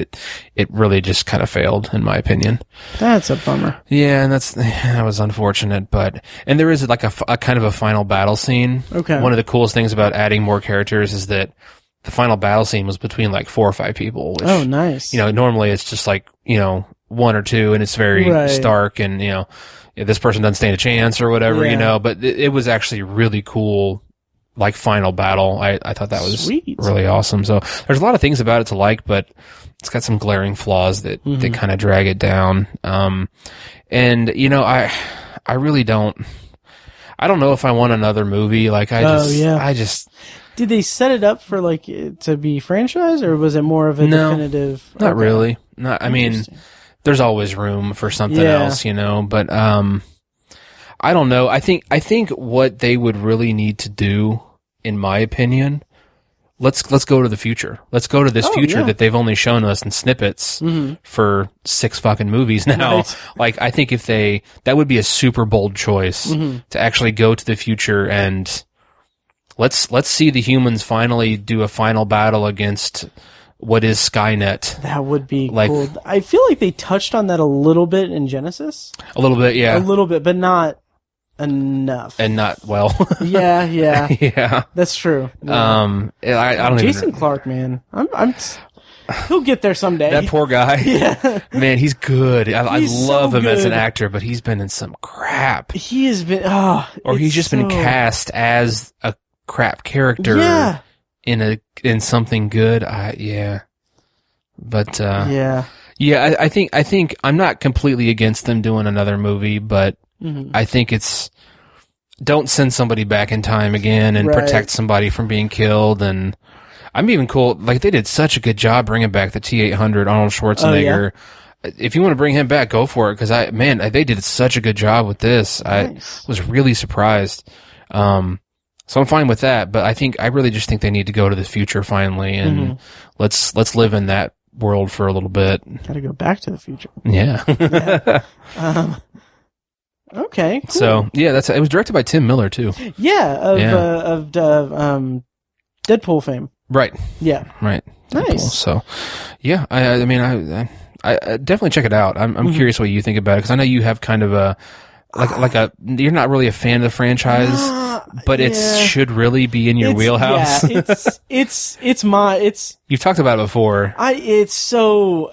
it really just kind of failed, in my opinion. That's a bummer. Yeah, and that was unfortunate. And there is like a kind of a final battle scene. Okay. One of the coolest things about adding more characters is that the final battle scene was between like 4 or 5 people. Which, oh, nice. You know, normally it's just like, you know, 1 or 2, and it's very stark, and, you know, this person doesn't stand a chance or whatever, you know, but it was actually really cool. Like final battle, I thought that was really awesome. So there's a lot of things about it to like, but it's got some glaring flaws that kind of drag it down. And you know, I really don't know if I want another movie. Like I just did they set it up for like to be franchised, or was it more of a definitive? Not really. I mean, there's always room for something else, you know, but I don't know. I think what they would really need to do, in my opinion, let's go to the future. Let's go to this future that they've only shown us in snippets for 6 fucking movies now. Right. Like, I think that would be a super bold choice to actually go to the future, and let's see the humans finally do a final battle against what is Skynet. That would be cool. I feel like they touched on that a little bit in Genesis. A little bit, yeah. A little bit, but not enough. And not well. yeah. Yeah. That's true. Yeah. I don't Jason Clarke, man. He'll get there someday. That poor guy. Yeah. Man, he's good. I love him as an actor, but he's been in some crap. He has been, or he's just been cast as a crap character in something good. But, yeah, I think I'm not completely against them doing another movie, but I think don't send somebody back in time again and protect somebody from being killed. And I'm even cool. Like, they did such a good job bringing back the T-800 Arnold Schwarzenegger. Oh, yeah? If you want to bring him back, go for it. Cause they did such a good job with this. Nice. I was really surprised. So I'm fine with that, but I really just think they need to go to the future finally, and let's live in that world for a little bit. Gotta go back to the future. Yeah. Okay. Cool. So yeah, it was directed by Tim Miller too. Yeah, of Deadpool fame. Right. Yeah. Right. Nice. Deadpool. So yeah, I definitely check it out. I'm curious what you think about it, because I know you have kind of a you're not really a fan of the franchise. But it should really be in your wheelhouse. Yeah, You've talked about it before. It's so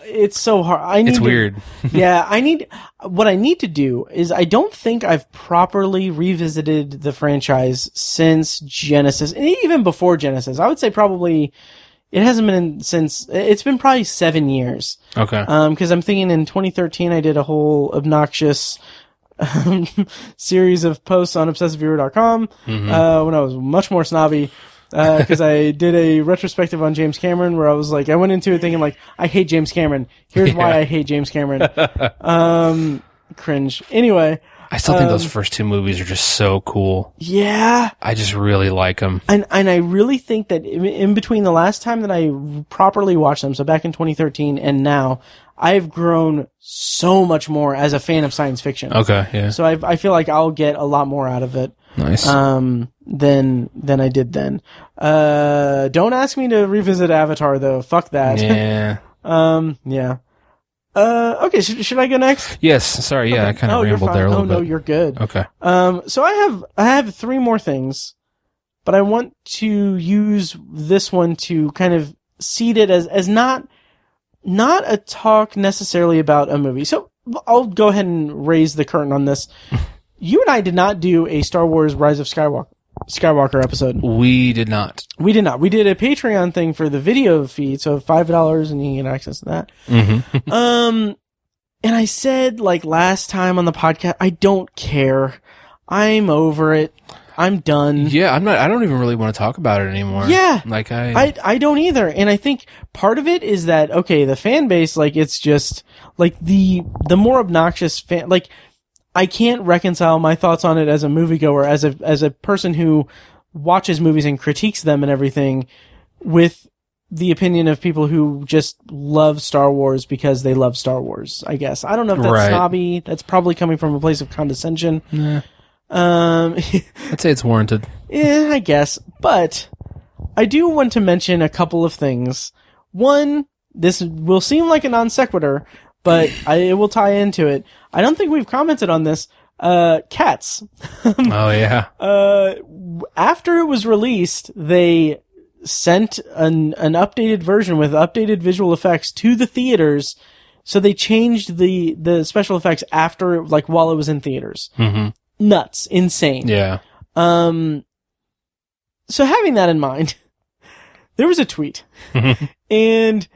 hard. It's weird. What I need to do is, I don't think I've properly revisited the franchise since Genesis, and even before Genesis. I would say probably it hasn't been it's been probably 7 years. Okay. Cause I'm thinking in 2013 I did a whole obnoxious series of posts on ObsessiveViewer.com when I was much more snobby, because I did a retrospective on James Cameron where I was like, I went into it thinking like, I hate James Cameron. Here's why I hate James Cameron. Cringe. Anyway. I still think those first 2 movies are just so cool. Yeah. I just really like them. And I really think that in between the last time that I properly watched them, so back in 2013 and now, I've grown so much more as a fan of science fiction. Okay, yeah. So I feel like I'll get a lot more out of it. Nice. Than I did then. Don't ask me to revisit Avatar though. Fuck that. Yeah. Yeah. Okay, should I go next? Yes. Sorry. Yeah, okay. I kind of rambled there a little bit. No, you're good. Okay. So I have 3 more things, but I want to use this one to kind of seed it as not a talk necessarily about a movie. So I'll go ahead and raise the curtain on this. You and I did not do a Star Wars Rise of Skywalker episode. We did not. We did not. We did a Patreon thing for the video feed, so $5 and you can get access to that. Mm-hmm. And I said, like, last time on the podcast, I don't care. I'm over it. I'm done. Yeah, I don't even really want to talk about it anymore. Yeah. Like, I don't either. And I think part of it is that, okay, the fan base, like, it's just, like, the more obnoxious fan, like, I can't reconcile my thoughts on it as a moviegoer, as a person who watches movies and critiques them and everything, with the opinion of people who just love Star Wars because they love Star Wars, I guess. I don't know if that's snobby. That's probably coming from a place of condescension. Yeah. I'd say it's warranted. Yeah, I guess. But I do want to mention a couple of things. One, this will seem like a non sequitur, but it will tie into it. I don't think we've commented on this. Cats. Oh, yeah. After it was released, they sent an updated version with updated visual effects to the theaters. So they changed the special effects after, like, while it was in theaters. Mm-hmm. Nuts. Insane. Yeah. So having that in mind, there was a tweet. And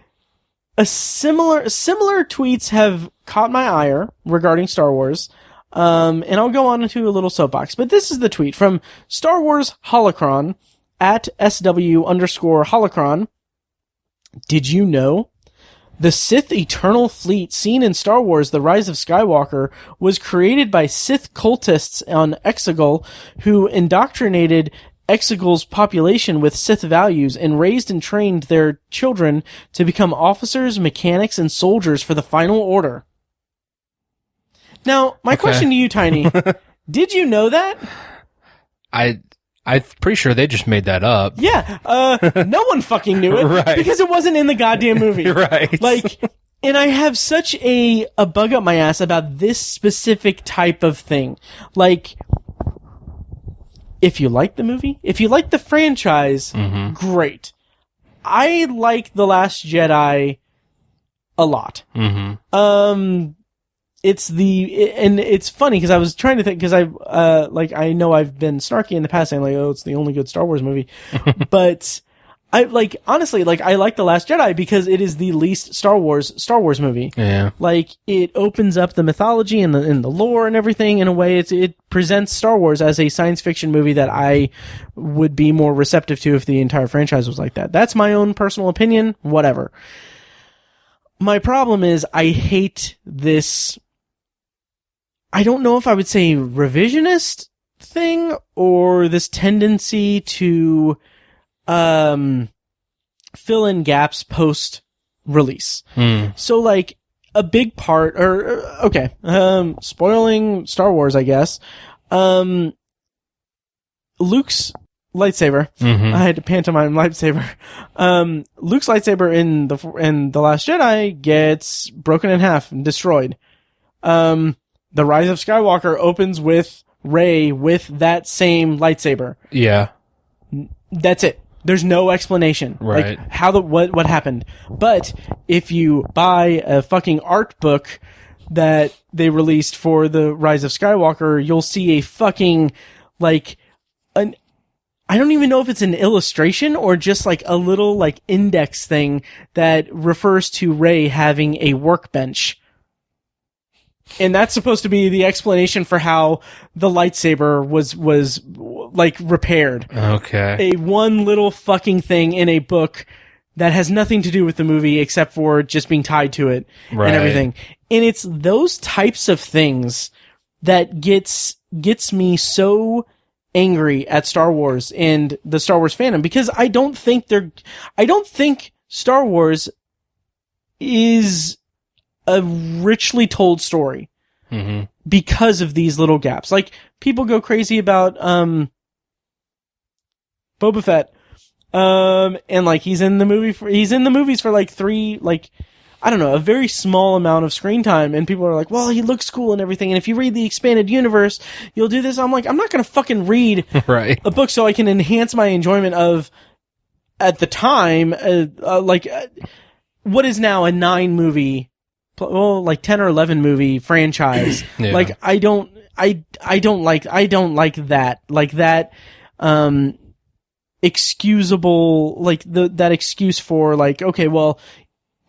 a similar tweets have caught my ire regarding Star Wars. And I'll go on into a little soapbox. But this is the tweet from Star Wars Holocron at SW_Holocron. Did you know the Sith Eternal Fleet seen in Star Wars The Rise of Skywalker was created by Sith cultists on Exegol who indoctrinated Exegol's population with Sith values and raised and trained their children to become officers, mechanics, and soldiers for the Final Order? Now, my question to you, Tiny, did you know that? I'm pretty sure they just made that up. Yeah, no one fucking knew it. Right. Because it wasn't in the goddamn movie. Right. Like, and I have such a bug up my ass about this specific type of thing. Like, if you like the movie, if you like the franchise, great. I like The Last Jedi a lot. Mm-hmm. It's funny because I was trying to think, because I know I've been snarky in the past saying, like, oh, it's the only good Star Wars movie. But honestly, I like The Last Jedi because it is the least Star Wars movie. Yeah. Like, it opens up the mythology and the lore and everything in a way. It presents Star Wars as a science fiction movie that I would be more receptive to if the entire franchise was like that. That's my own personal opinion. Whatever. My problem is I hate this. I don't know if I would say revisionist thing or this tendency to fill in gaps post release. So, like, a big part, spoiling Star Wars, I guess. Luke's lightsaber. I had to pantomime lightsaber. Luke's lightsaber in the Last Jedi gets broken in half and destroyed. The Rise of Skywalker opens with Rey with that same lightsaber. Yeah. That's it. There's no explanation. Right. Like, what happened. But if you buy a fucking art book that they released for the Rise of Skywalker, you'll see a fucking, like, I don't even know if it's an illustration or just like a little, like, index thing that refers to Rey having a workbench. And that's supposed to be the explanation for how the lightsaber was like repaired. Okay. A one little fucking thing in a book that has nothing to do with the movie except for just being tied to it and everything. And it's those types of things that gets me so angry at Star Wars and the Star Wars fandom, because I don't think Star Wars is a richly told story because of these little gaps. Like, people go crazy about Boba Fett, and like he's in the movies for like 3, like, I don't know, a very small amount of screen time, and people are like, well, he looks cool and everything, and if you read the expanded universe, you'll do this. I'm like, I'm not going to fucking read a book so I can enhance my enjoyment of, at the time, what is now a 9 movie, well, like 10 or 11 movie franchise. Yeah. Like, I don't like that. Like that, excusable, like that excuse for like, okay, well,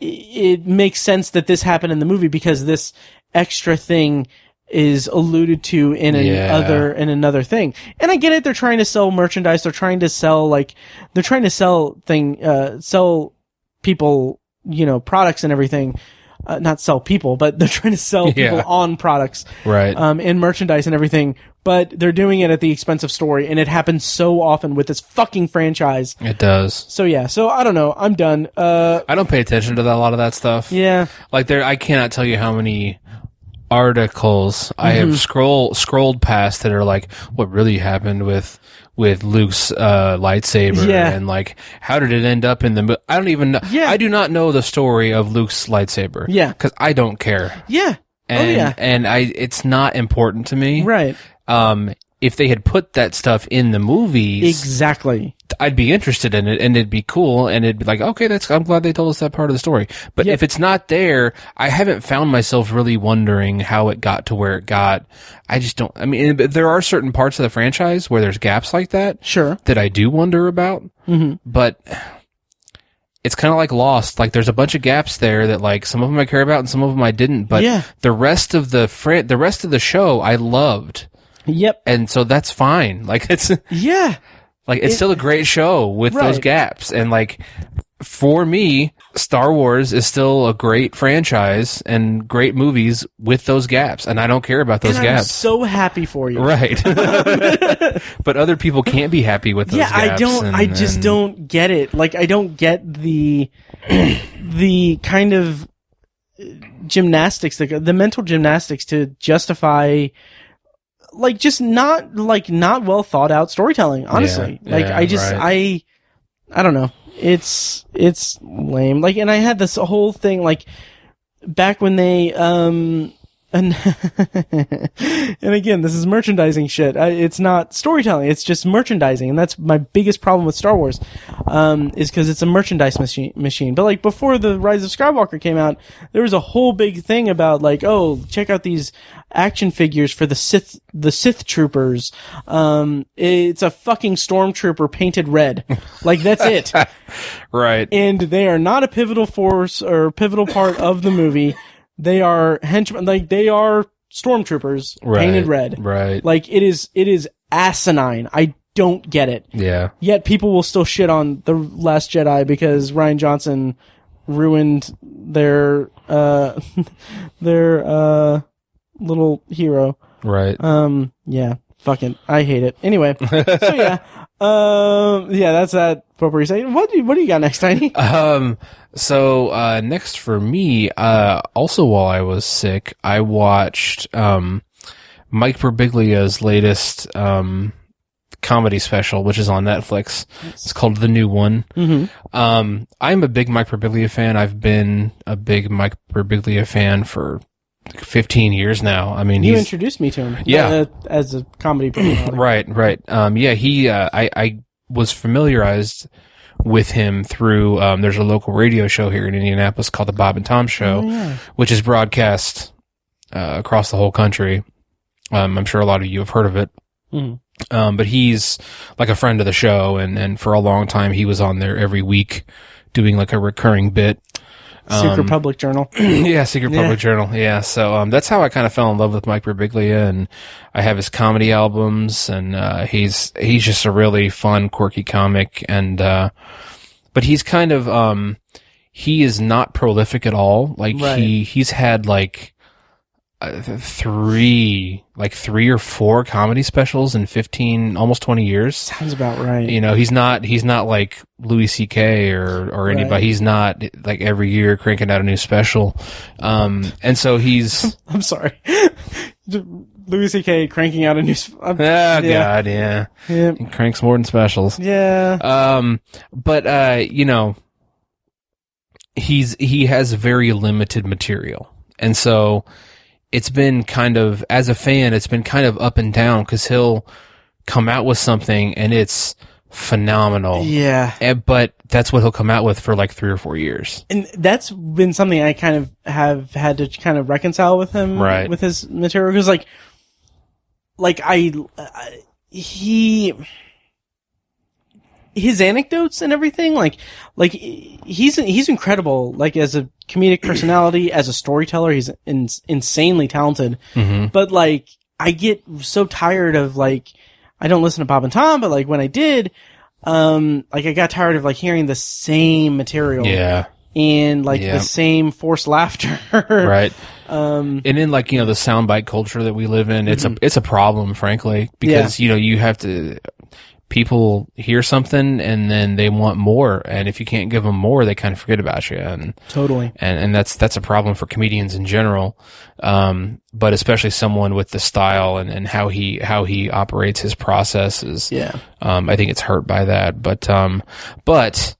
it makes sense that this happened in the movie because this extra thing is alluded to in another thing. And I get it. They're trying to sell merchandise. They're trying to sell sell people, products and everything. Not sell people, but they're trying to sell people on products, right? And merchandise and everything. But they're doing it at the expense of story, and it happens so often with this fucking franchise. It does. So yeah. So I don't know. I'm done. I don't pay attention to a lot of that stuff. Yeah. Like I cannot tell you how many articles I have scrolled past that are like, what really happened with Luke's lightsaber, and like, how did it end up in the I don't even know. Yeah. I do not know the story of Luke's lightsaber. Yeah. Because I don't care. Yeah. And it's not important to me. Right. If they had put that stuff in the movies, exactly, I'd be interested in it, and it'd be cool, and it'd be like, okay, I'm glad they told us that part of the story. But if it's not there, I haven't found myself really wondering how it got to where it got. I just don't. I mean, there are certain parts of the franchise where there's gaps like that, sure, that I do wonder about. But it's kind of like Lost. Like, there's a bunch of gaps there that, like, some of them I care about and some of them I didn't. But the rest of the show I loved. Yep. And so that's fine. Like, it's still a great show with those gaps. And like, for me, Star Wars is still a great franchise and great movies with those gaps. And I don't care about those gaps. I'm so happy for you. Right. But other people can't be happy with those gaps. I just don't get it. Like, I don't get the kind of gymnastics, the mental gymnastics to justify, like, just not well thought out storytelling, honestly. I don't know. It's lame. Like, and I had this whole thing, like, back when they, and again, this is merchandising shit. It's not storytelling. It's just merchandising. And that's my biggest problem with Star Wars, is because it's a merchandise machine. But like, before the Rise of Skywalker came out, there was a whole big thing about like, oh, check out these action figures for the Sith troopers. It's a fucking stormtrooper painted red. Like, that's it. Right. And they are not a pivotal force or pivotal part of the movie. They are henchmen, like, they are stormtroopers painted red. Right. Like, it is asinine. I don't get it. Yeah. Yet people will still shit on The Last Jedi because Rian Johnson ruined their little hero. Right. Yeah. Fucking, I hate it. Anyway. So yeah. That's that. Potpourri saying. What do you got next, Tiny? So next for me, also while I was sick, I watched Mike Birbiglia's latest comedy special, which is on Netflix. It's called The New One. I'm a big Mike Birbiglia fan. I've been a big Mike Birbiglia fan for 15 years now. I mean, you introduced me to him. Yeah. As a comedy person. Right. I was familiarized with him through, there's a local radio show here in Indianapolis called the Bob and Tom Show, which is broadcast across the whole country. I'm sure a lot of you have heard of it. But he's like a friend of the show, and for a long time he was on there every week doing like a recurring bit. Secret Public Journal. Secret Public Journal. Yeah. So, that's how I kind of fell in love with Mike Birbiglia, and I have his comedy albums, and, he's just a really fun, quirky comic, and, but he's kind of, he is not prolific at all. Like, he's had like, three or four comedy specials in 15, almost 20 years. Sounds about right. You know, he's not like Louis C.K. or anybody. He's not like every year cranking out a new special. And so he's, I'm sorry. Louis C.K. cranking out a new God, yeah. He cranks more than specials. Yeah. But, you know, he has very limited material. And so it's been kind of, as a fan, it's been kind of up and down, because he'll come out with something and it's phenomenal. Yeah. But that's what he'll come out with for like 3 or 4 years. And that's been something I kind of have had to kind of reconcile with him, right, with his material. Because his anecdotes and everything, like he's incredible. Like, as a comedic personality, as a storyteller, he's insanely talented. Mm-hmm. But like, I get so tired of, like, I don't listen to Bob and Tom, but like when I did, like I got tired of like hearing the same material. Yeah. And like the same forced laughter. Right. And in, like, you know, the soundbite culture that we live in, it's a problem, frankly, because, you know, you have to, people hear something and then they want more, and if you can't give them more, they kind of forget about you. And totally. And that's a problem for comedians in general. But especially someone with the style and how he operates his processes. Yeah. I think it's hurt by that. But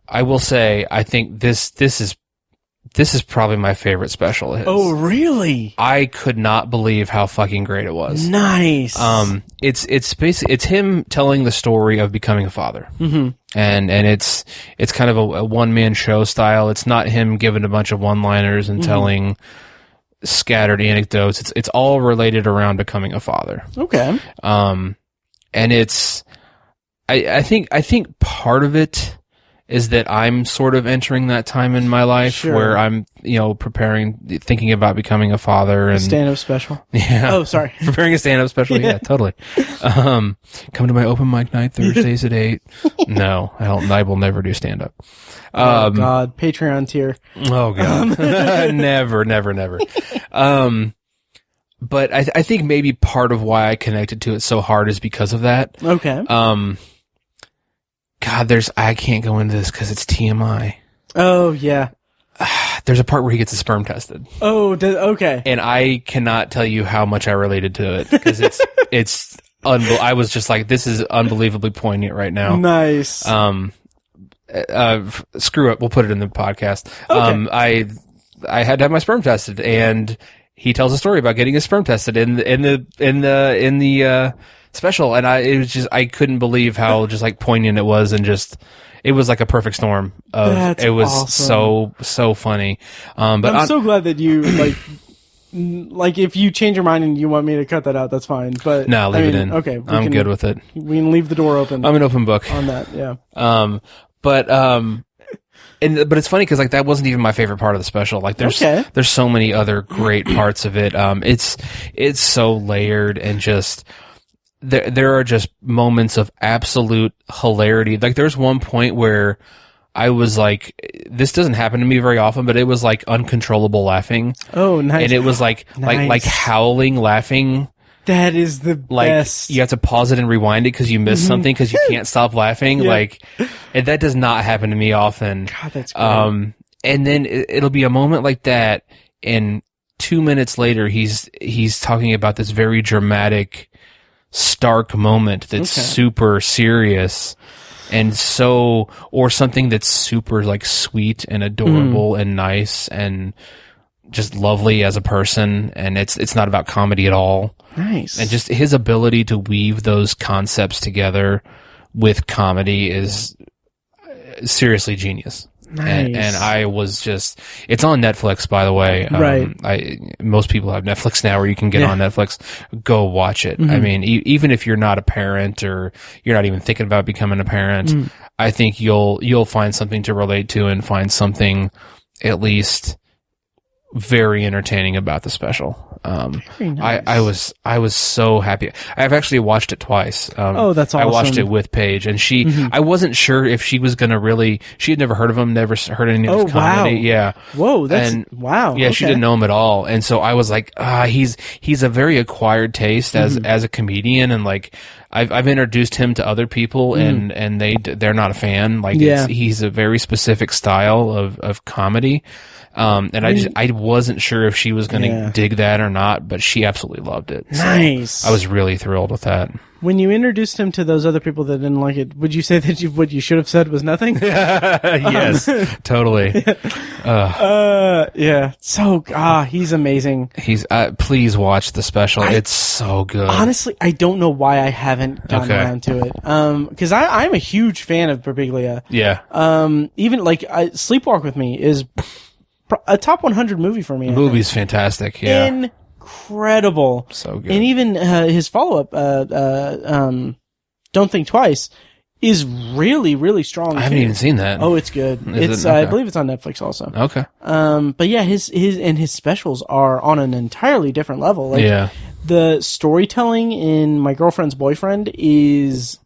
I will say, I think this is probably my favorite special of his. Oh, really? I could not believe how fucking great it was. Nice. It's basically, it's him telling the story of becoming a father. Mm-hmm. And it's kind of a one-man show style. It's not him giving a bunch of one-liners and telling scattered anecdotes. It's all related around becoming a father. Okay. And it's, I think part of it is that I'm sort of entering that time in my life where I'm, you know, thinking about becoming a father and stand-up special. Yeah. Oh, sorry. Preparing a stand-up special. Yeah, totally. Come to my open mic night Thursdays at 8. No, I will never do stand-up. Oh God, Patreon tier. Oh God. Never. But I think maybe part of why I connected to it so hard is because of that. Okay. God, I can't go into this because it's TMI. Oh, yeah. There's a part where he gets his sperm tested. Oh, okay. And I cannot tell you how much I related to it, because I was just like, this is unbelievably poignant right now. Nice. Screw it. We'll put it in the podcast. Okay. I had to have my sperm tested, and he tells a story about getting his sperm tested in the special, and I couldn't believe how just like poignant it was, and just it was like a perfect storm of That's it was awesome. so funny. But I'm so glad that you like if you change your mind and you want me to cut that out, that's fine. But no, leave it in. Okay, I'm good with it. We can leave the door open. I'm an open book on that. Yeah. But it's funny because like that wasn't even my favorite part of the special. Like there's so many other great parts of it. It's so layered, and just there are just moments of absolute hilarity. Like there's one point where I was like, this doesn't happen to me very often, but it was like uncontrollable laughing. Oh, nice. And it was like howling laughing. That is the best. You have to pause it and rewind it because you missed something, because you can't stop laughing. Yeah. And that does not happen to me often. God, that's great. And then it'll be a moment like that, and 2 minutes later, he's talking about this very dramatic, stark moment that's super serious, and or something that's super like sweet and adorable and nice and just lovely as a person, and it's not about comedy at all. Nice. And just his ability to weave those concepts together with comedy is seriously genius. Nice. And I was just, it's on Netflix, by the way. Right. Most people have Netflix now, where you can get on Netflix. Go watch it. I mean, even if you're not a parent, or you're not even thinking about becoming a parent, I think you'll find something to relate to, and find something at least very entertaining about the special. Very nice. I was so happy. I've actually watched it twice. Oh, that's awesome. I watched it with Paige, and I wasn't sure if she was gonna she had never heard of him, never heard any of his comedy. Wow. Yeah. Whoa, wow. Yeah, she didn't know him at all. And so I was like, he's a very acquired taste as a comedian, and like I've introduced him to other people, and they're not a fan. Like he's a very specific style of comedy. And I wasn't sure if she was going to dig that or not, but she absolutely loved it. Nice. So I was really thrilled with that. When you introduced him to those other people that didn't like it, would you say that what you should have said was nothing? Yes, totally. Yeah. So, he's amazing. Please watch the special. It's so good. Honestly, I don't know why I haven't gotten around to it. Because I'm a huge fan of Birbiglia. Yeah. Even Sleepwalk with Me is a top 100 movie for me. The movie's fantastic. Yeah. Incredible. So good. And even his follow-up, Don't Think Twice, is really, really strong. I haven't even seen that. Oh, it's good. I believe it's on Netflix also. Okay. But yeah, his specials are on an entirely different level. The storytelling in My Girlfriend's Boyfriend is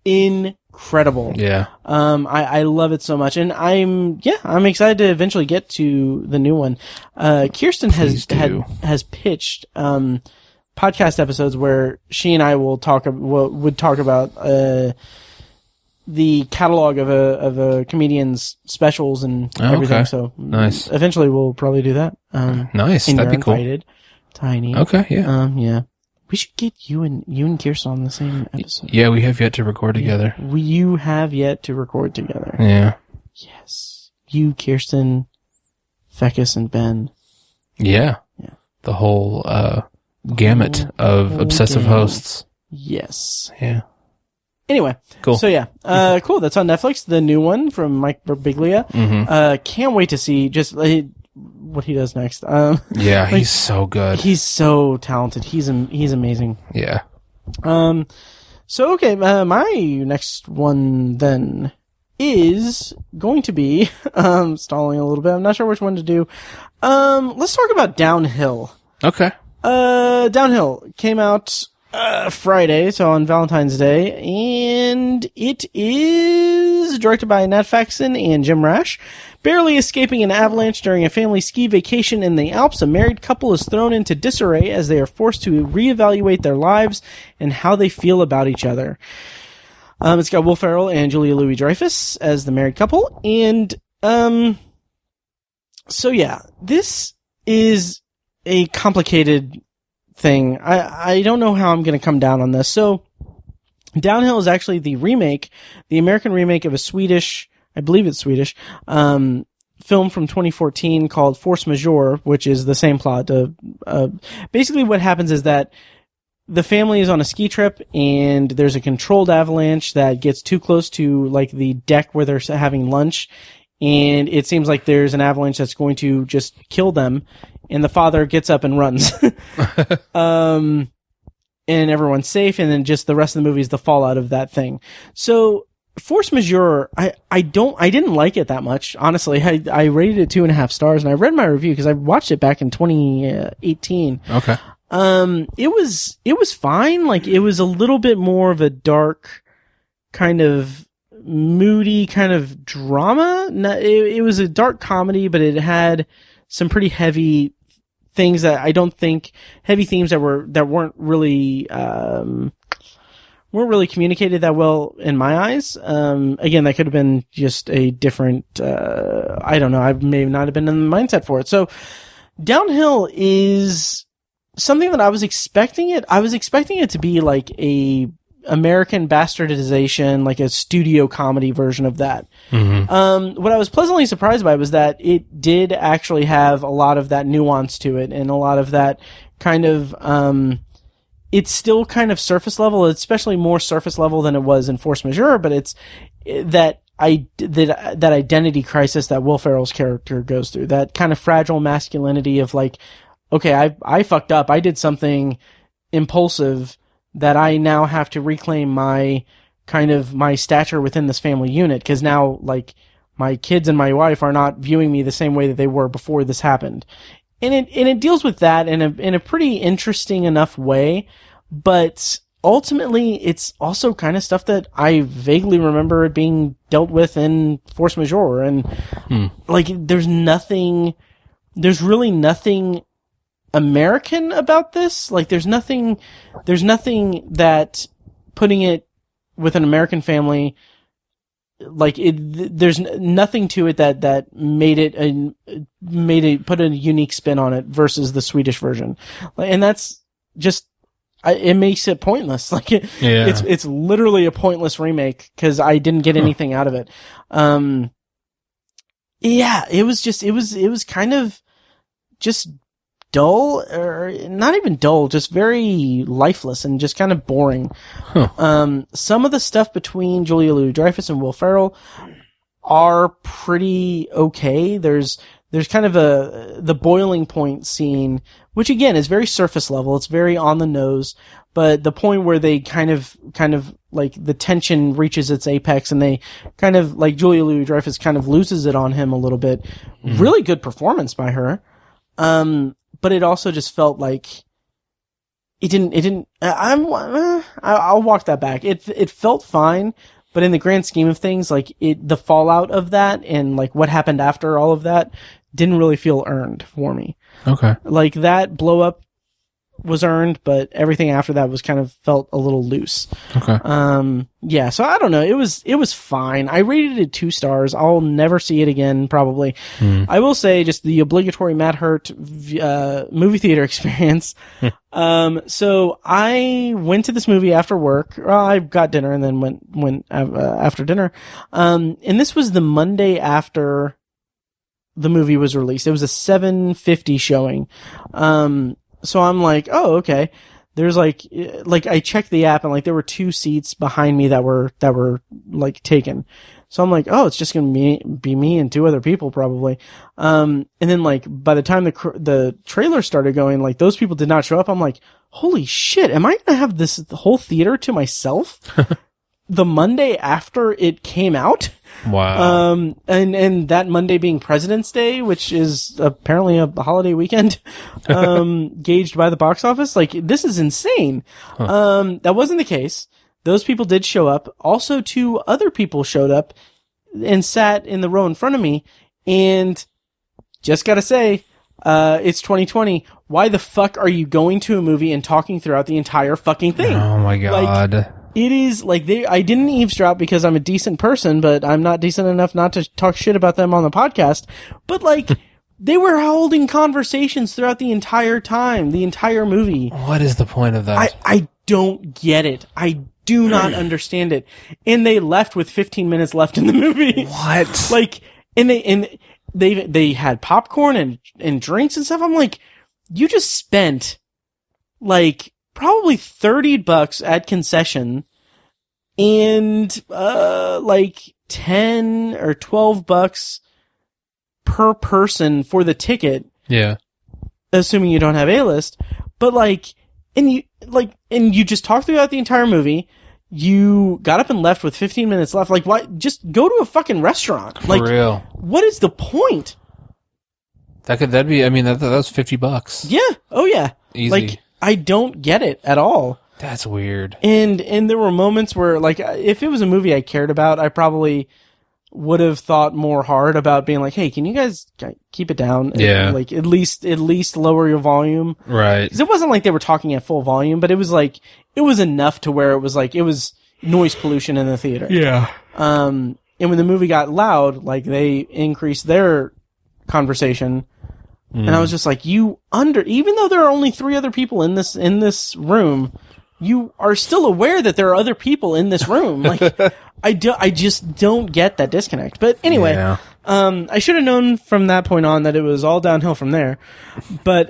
incredible. Yeah. I love it so much, and I'm excited to eventually get to the new one. Kirsten has pitched podcast episodes where she and I would talk about the catalog of a comedian's specials and everything. Okay. So nice. Eventually, we'll probably do that. Nice. That'd be cool. Invited, Tiny. Okay. Yeah. Yeah. We should get you and Kirsten on the same episode. Yeah, we have yet to record together. You have yet to record together. Yeah. Yes. You, Kirsten, Fecus, and Ben. Yeah. The whole gamut of obsessive hosts. Yes. Yeah. Anyway. Cool. So yeah. Cool. That's on Netflix. The new one from Mike Birbiglia. Mm-hmm. Can't wait to see what he does next. Yeah, he's so good. He's so talented. He's amazing. Yeah. So okay, my next one then is going to be stalling a little bit. I'm not sure which one to do. Let's talk about Downhill. Okay. Downhill came out Friday, so on Valentine's Day, and it is directed by Nat Faxon and Jim Rash. Barely escaping an avalanche during a family ski vacation in the Alps, a married couple is thrown into disarray as they are forced to reevaluate their lives and how they feel about each other. It's got Will Ferrell and Julia Louis-Dreyfus as the married couple, and so yeah, this is a complicated thing. I don't know how I'm going to come down on this. So, Downhill is actually the American remake of a Swedish, I believe it's Swedish, film from 2014 called Force Majeure, which is the same plot. Basically what happens is that the family is on a ski trip and there's a controlled avalanche that gets too close to the deck where they're having lunch, and it seems like there's an avalanche that's going to just kill them, and the father gets up and runs. And everyone's safe, and then just the rest of the movie is the fallout of that thing. So Force Majeure, I didn't like it that much, honestly. I rated it 2.5 stars, and I read my review because I watched it back in 2018. Okay. It was fine. It was a little bit more of a dark, kind of moody kind of drama. It was a dark comedy, but it had some pretty heavy things that I don't think, heavy themes that weren't really communicated that well in my eyes. Again, that could have been just a different, I don't know, I may not have been in the mindset for it. So Downhill is something that I was expecting it to be like a American bastardization, like a studio comedy version of that. Mm-hmm. What I was pleasantly surprised by was that it did actually have a lot of that nuance to it, and a lot of that kind of, it's still kind of surface level, especially more surface level than it was in Force Majeure, but it's that identity crisis that Will Ferrell's character goes through, that kind of fragile masculinity of okay, I fucked up. I did something impulsive that I now have to reclaim my stature within this family unit, because now, my kids and my wife are not viewing me the same way that they were before this happened. And it deals with that in a pretty interesting enough way, but ultimately it's also kind of stuff that I vaguely remember it being dealt with in Force Majeure, and there's really nothing American about this. There's nothing that putting it with an American family there's nothing to it that made it put a unique spin on it versus the Swedish version. And that's just, it makes it pointless. It's literally a pointless remake because I didn't get anything out of it. It was kind of just dull, or not even dull, just very lifeless and just kind of boring. Some of the stuff between Julia Louis-Dreyfus and Will Ferrell are pretty okay. There's kind of the boiling point scene, which again is very surface level. It's very on the nose, but the point where they kind of like the tension reaches its apex and they kind of like Julia Louis-Dreyfus kind of loses it on him a little bit. Really good performance by her. But it also just felt like I'll walk that back. It felt fine, but in the grand scheme of things, like the fallout of that and like what happened after all of that didn't really feel earned for me. Okay. Like that blow up was earned, but everything after that was kind of felt a little loose. Okay. Yeah, so I don't know. It was fine. I rated it 2 stars. I'll never see it again, probably. I will say just the obligatory Matt Hurt movie theater experience. So I went to this movie after work. Well, I got dinner and then went after dinner. And this was the Monday after the movie was released. It was a 7:50 showing. So I'm like, oh, okay. There's like I checked the app and like there were 2 seats behind me that were like taken. So I'm like, oh, it's just going to be me and 2 other people probably. And then like by the time the trailer started going, like those people did not show up. I'm like, holy shit, am I going to have this whole theater to myself the Monday after it came out? Wow. And that Monday being President's Day, which is apparently a holiday weekend, gauged by the box office. Like, this is insane. That wasn't the case. Those people did show up. Also, 2 other people showed up and sat in the row in front of me. And just gotta say, it's 2020. Why the fuck are you going to a movie and talking throughout the entire fucking thing? Oh my God. Like, it is like I didn't eavesdrop because I'm a decent person, but I'm not decent enough not to talk shit about them on the podcast. But like, they were holding conversations throughout the entire time, the entire movie. What is the point of that? I don't get it. I do not understand it. And they left with 15 minutes left in the movie. What? Like, and they had popcorn and drinks and stuff. I'm like, you just spent like probably $30 at concession and like $10 or $12 per person for the ticket. Yeah. Assuming you don't have A-list. But like, and you just talked throughout the entire movie. You got up and left with 15 minutes left. Like, why? Just go to a fucking restaurant. For real. What is the point? That'd be, I mean, that was $50. Yeah. Oh yeah. Easy. Like, I don't get it at all. That's weird. And there were moments where, like, if it was a movie I cared about, I probably would have thought more hard about being like, hey, can you guys keep it down? Yeah. Like, at least lower your volume. Right. Because it wasn't like they were talking at full volume, but it was like, it was enough to where it was like, it was noise pollution in the theater. Yeah. And when the movie got loud, like, they increased their conversation. And I was just like, even though there are only 3 other people in this room, you are still aware that there are other people in this room. Like, I just don't get that disconnect. But anyway, yeah. I should have known from that point on that it was all downhill from there. But,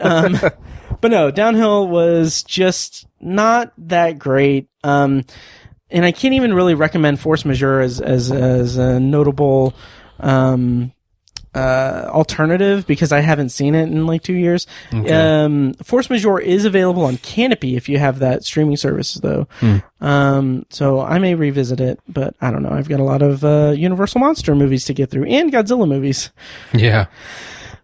but no, Downhill was just not that great. And I can't even really recommend Force Majeure as a notable, alternative because I haven't seen it in like 2 years. Okay. Force Majeure is available on Canopy if you have that streaming service though. So I may revisit it, but I don't know. I've got a lot of Universal Monster movies to get through and Godzilla movies. Yeah.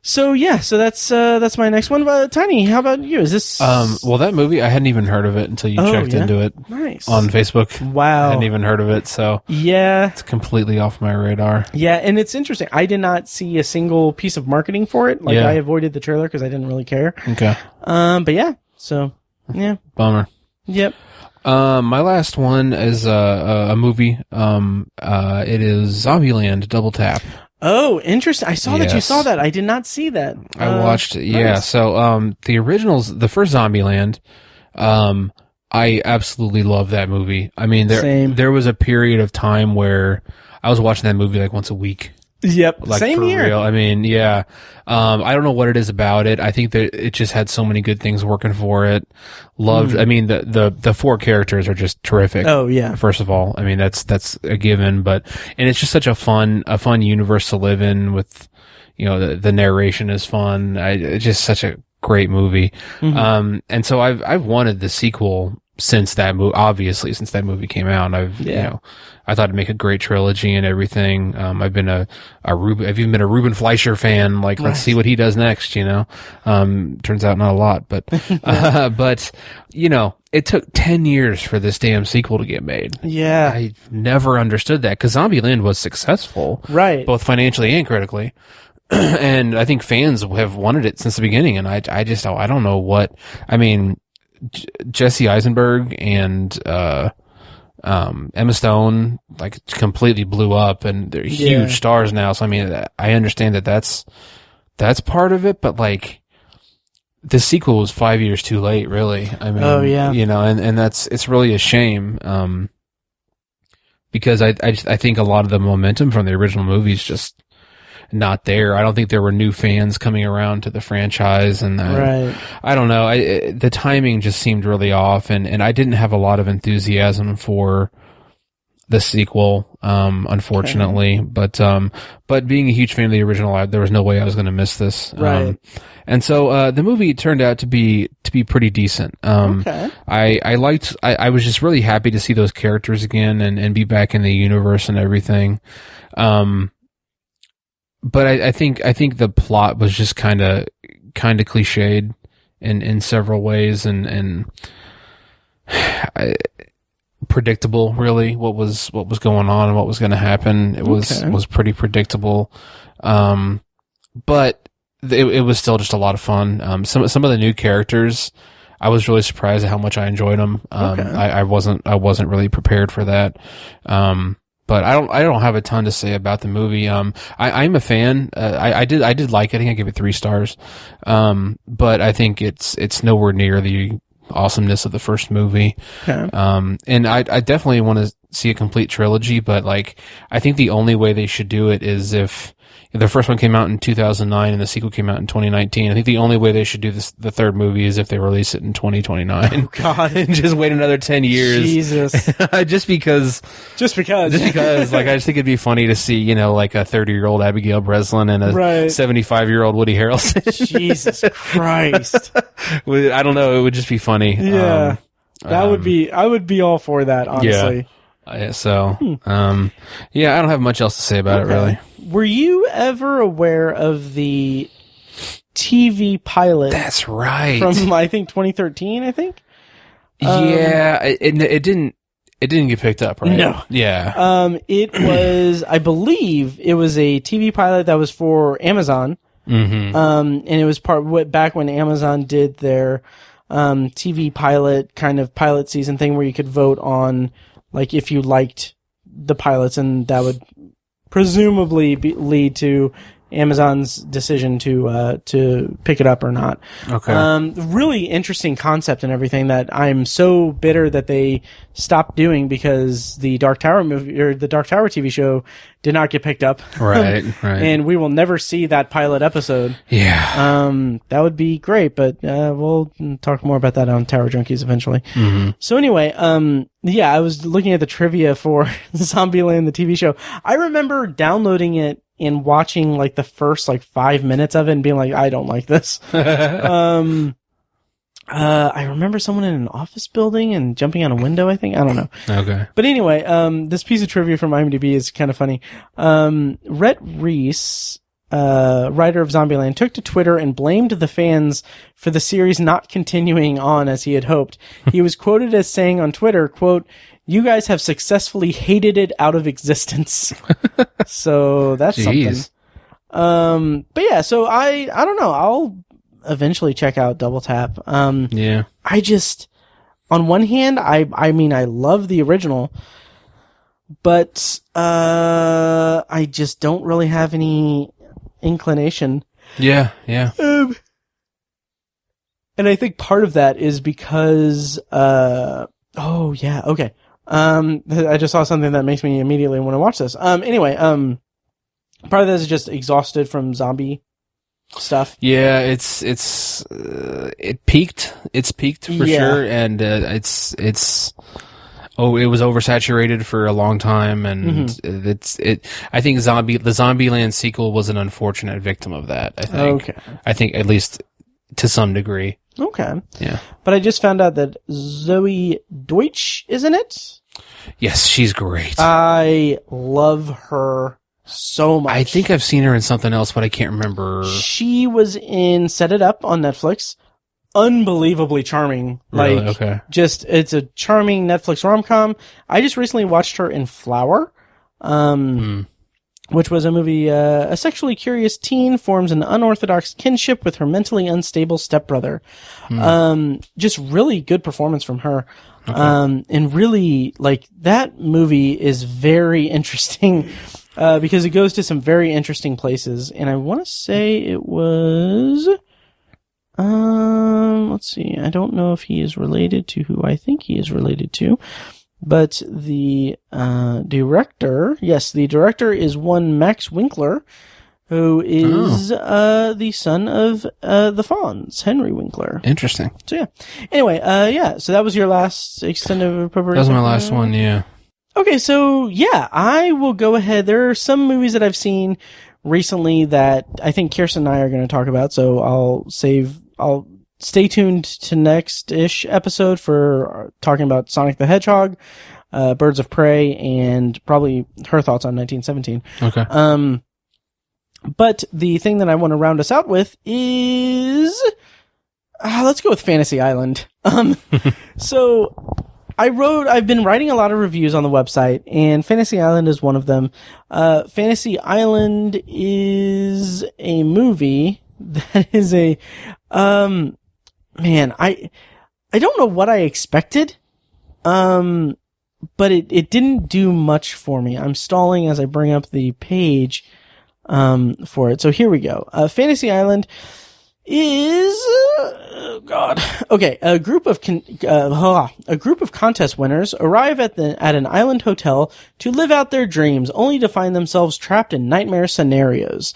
So yeah, so that's my next one. Tiny, how about you? Is this well, that movie I hadn't even heard of it until you checked into it. Nice. On Facebook. Wow. I hadn't even heard of it, so yeah, it's completely off my radar. Yeah, and it's interesting. I did not see a single piece of marketing for it. Like I avoided the trailer because I didn't really care. Okay. But yeah, so yeah. Bummer. Yep. My last one is a movie. It is Zombieland Double Tap. Oh, interesting. I saw that you saw that. I did not see that. I watched it. Yeah. Nice. So, the originals, the first Zombieland, I absolutely love that movie. I mean, there was a period of time where I was watching that movie like once a week. Yep. Like, same for here. real. I mean, yeah. I don't know what it is about it. I think that it just had so many good things working for it. Loved, I mean, the four characters are just terrific. Oh, yeah. First of all, I mean, that's a given, and it's just such a fun universe to live in with, the narration is fun. It's just such a great movie. Mm-hmm. And so I've wanted the sequel since that movie came out. I thought it'd make a great trilogy and everything. I've even been a Ruben Fleischer fan. Like, let's see what he does next, turns out not a lot, but, but, it took 10 years for this damn sequel to get made. Yeah. I never understood that, because Zombieland was successful. Right. Both financially and critically. And I think fans have wanted it since the beginning. And I don't know what, I mean, Jesse Eisenberg and, Emma Stone, like, completely blew up, and they're huge stars now. So, I mean, I understand that that's part of it, but, like, the sequel was 5 years too late, really. I mean, and it's really a shame, because I think a lot of the momentum from the original movie is just not there. I don't think there were new fans coming around to the franchise, and I don't know. The timing just seemed really off, and I didn't have a lot of enthusiasm for the sequel, unfortunately. Okay. But being a huge fan of the original, there was no way I was going to miss this. Right. And so the movie turned out to be pretty decent. Okay. I was just really happy to see those characters again and be back in the universe and everything. But I think the plot was just kind of cliched in several ways, and predictable, really, what was going on and what was going to happen. It was pretty predictable. But it was still just a lot of fun. Some of the new characters, I was really surprised at how much I enjoyed them. I wasn't really prepared for that. But I don't have a ton to say about the movie. I'm a fan. I did like it. I think I gave it 3 stars. But I think it's nowhere near the awesomeness of the first movie. Okay. And I definitely want to see a complete trilogy, but, like, I think the only way they should do it is if the first one came out in 2009 and the sequel came out in 2019. I think the only way they should do the third movie is if they release it in 2029. Oh, God. And just wait another 10 years. Jesus. Just because, like, I just think it'd be funny to see, like, a 30-year-old Abigail Breslin and a 75-year-old Woody Harrelson. Jesus Christ. I don't know. It would just be funny. Yeah. I would be all for that, honestly. Yeah. I don't have much else to say about it, really. Were you ever aware of the TV pilot? That's right. From, I think, 2013, I think? It didn't get picked up, right? No. Yeah. It was, I believe, it was a TV pilot that was for Amazon. Mm-hmm. And it was back when Amazon did their TV pilot season thing where you could vote on, like, if you liked the pilots, and that would presumably lead to Amazon's decision to pick it up or not. Okay. Really interesting concept and everything that I'm so bitter that they stopped doing, because the Dark Tower movie, or the Dark Tower TV show, did not get picked up. Right. And we will never see that pilot episode. Yeah. That would be great, but we'll talk more about that on Tower Junkies eventually. Mm-hmm. So anyway, I was looking at the trivia for Zombieland, the TV show. I remember downloading it and watching, like, the first, like, 5 minutes of it and being like, I don't like this. I remember someone in an office building and jumping out a window, I think. I don't know. Okay. But anyway, this piece of trivia from IMDb is kind of funny. Rhett Reese, writer of Zombieland, took to Twitter and blamed the fans for the series not continuing on as he had hoped. He was quoted as saying on Twitter, quote, "You guys have successfully hated it out of existence." So that's something. But yeah, so I don't know. I'll eventually check out Double Tap. Yeah. on one hand, I mean, I love the original, but I just don't really have any inclination. Yeah. And I think part of that is because, I just saw something that makes me immediately want to watch this. Anyway, part of this is just exhausted from zombie stuff. Yeah, it peaked. It's peaked for sure, and it was oversaturated for a long time, and I think the Zombieland sequel was an unfortunate victim of that. I think. Okay. I think at least to some degree. Okay. Yeah. But I just found out that Zoe Deutsch is in it. Yes, she's great. I love her so much. I think I've seen her in something else, but I can't remember. She was in Set It Up on Netflix. Unbelievably charming. Really? Okay. It's a charming Netflix rom-com. I just recently watched her in Flower, which was a movie, a sexually curious teen forms an unorthodox kinship with her mentally unstable stepbrother. Just really good performance from her. Okay. And really, that movie is very interesting. Because it goes to some very interesting places, and I want to say it was, let's see, I don't know if he is related to who I think he is related to, but the director is one Max Winkler, who is the son of the Fonz, Henry Winkler. Interesting. So yeah. Anyway, so that was your last extended appropriation? That was my last one, yeah. Okay, so yeah, I will go ahead. There are some movies that I've seen recently that I think Kirsten and I are going to talk about, so I'll stay tuned to next-ish episode for talking about Sonic the Hedgehog, Birds of Prey, and probably her thoughts on 1917. Okay. But the thing that I want to round us out with is, let's go with Fantasy Island. So I've been writing a lot of reviews on the website, and Fantasy Island is one of them. Fantasy Island is a movie that is I don't know what I expected, but it didn't do much for me. I'm stalling as I bring up the page, for it. So here we go. Fantasy Island is okay. A group of contest winners arrive at an island hotel to live out their dreams, only to find themselves trapped in nightmare scenarios.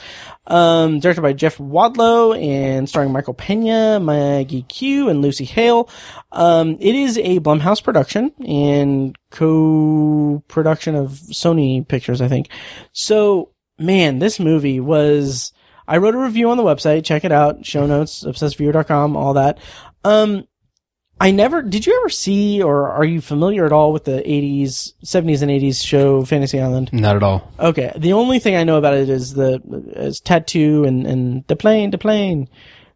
Directed by Jeff Wadlow and starring Michael Pena, Maggie Q, and Lucy Hale. It is a Blumhouse production and co-production of Sony Pictures, I think. So, man, this movie was. I wrote a review on the website. Check it out. Show notes, obsessiveviewer.com, all that. Did you ever see, or are you familiar at all with the 70s and 80s show Fantasy Island? Not at all. Okay. The only thing I know about it is tattoo and the plane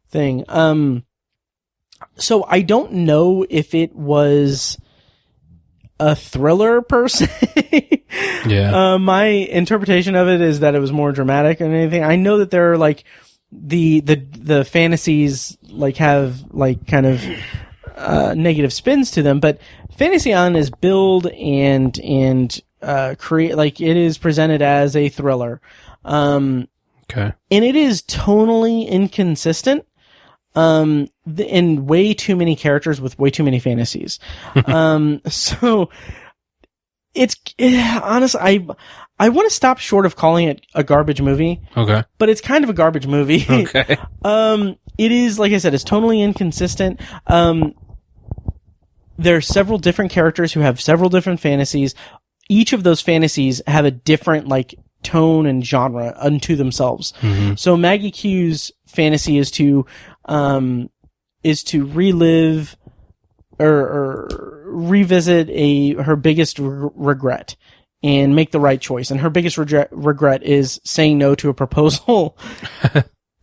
thing. So I don't know if it was a thriller per se. Yeah. My interpretation of it is that it was more dramatic than anything. I know that there are the fantasies have kind of negative spins to them, but Fantasy Island is billed and create it is presented as a thriller. Okay. And it is tonally inconsistent. And way too many characters with way too many fantasies. So honestly, I want to stop short of calling it a garbage movie. Okay. But it's kind of a garbage movie. Okay. It is, like I said, it's tonally inconsistent. There are several different characters who have several different fantasies. Each of those fantasies have a different, tone and genre unto themselves. Mm-hmm. So Maggie Q's fantasy is to relive or revisit her biggest regret and make the right choice. And her biggest regret is saying no to a proposal.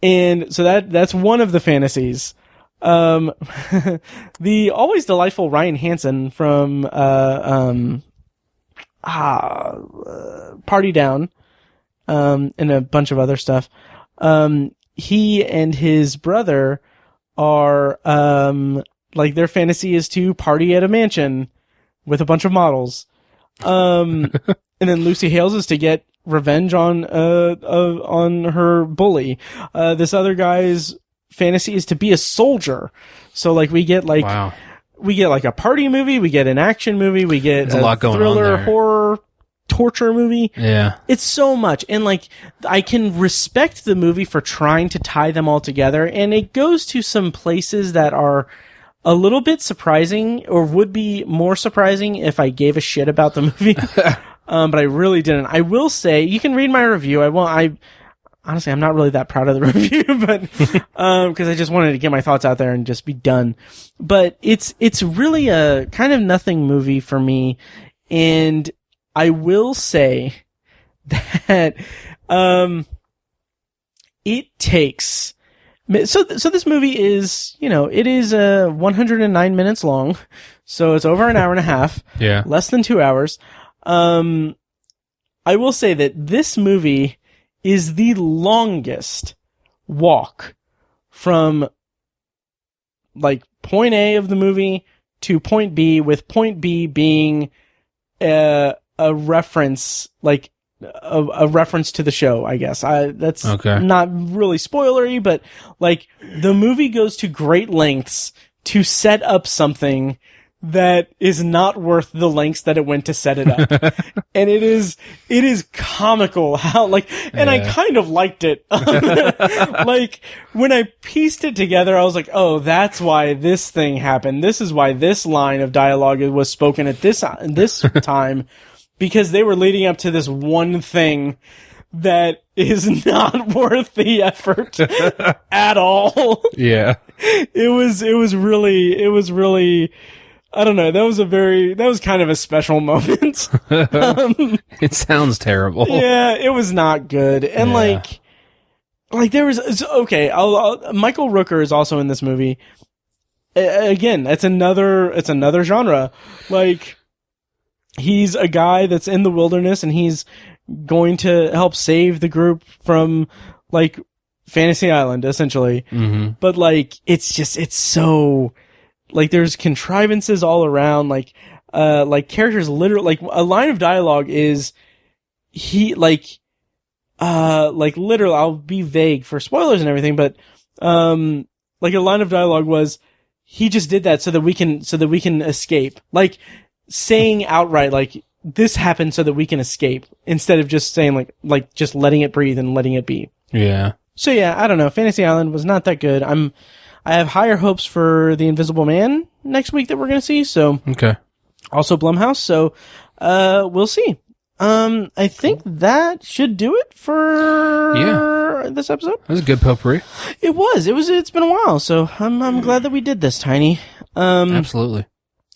And so that's one of the fantasies. The always delightful Ryan Hansen from Party Down, and a bunch of other stuff. He and his brother are like their fantasy is to party at a mansion with a bunch of models. And then Lucy Hales is to get revenge on her bully. This other guy's fantasy is to be a soldier. So like we get like a party movie, we get an action movie, we get a lot going thriller, horror, torture movie. Yeah. It's so much. And like I can respect the movie for trying to tie them all together, and it goes to some places that are a little bit surprising, or would be more surprising if I gave a shit about the movie. But I really didn't. I will say, you can read my review. Honestly, I'm not really that proud of the review, but, cause I just wanted to get my thoughts out there and just be done. But it's really a kind of nothing movie for me. And I will say that, it takes, so this movie is, it is 109 minutes long, so it's over an hour and a half. Yeah. Less than 2 hours. I will say that this movie is the longest walk from like point A of the movie to point B, with point B being a reference, like a reference to the show, I guess. That's not really spoilery, but like the movie goes to great lengths to set up something that is not worth the lengths that it went to set it up. And it is comical how I kind of liked it. Like when I pieced it together, I was like, oh, that's why this thing happened. This is why this line of dialogue was spoken at this time, because they were leading up to this one thing that is not worth the effort at all. Yeah. It was really, I don't know. That was kind of a special moment. It sounds terrible. Yeah, it was not good. And like there was, okay, Michael Rooker is also in this movie. Again, it's another genre. Like, he's a guy that's in the wilderness and he's going to help save the group from like Fantasy Island, essentially. Mm-hmm. But like, it's so, like, there's contrivances all around, like characters literally, like, a line of dialogue is, literally, I'll be vague for spoilers and everything, but, like, a line of dialogue was, he just did that so that we can escape. Like, saying outright, like, this happened so that we can escape, instead of just saying, like, just letting it breathe and letting it be. Yeah. So yeah, I don't know. Fantasy Island was not that good. I have higher hopes for The Invisible Man next week that we're going to see. So, okay. Also Blumhouse. So, we'll see. I think that should do it for this episode. That was a good potpourri. It was. It's been a while. So I'm glad that we did this, Tiny. Absolutely.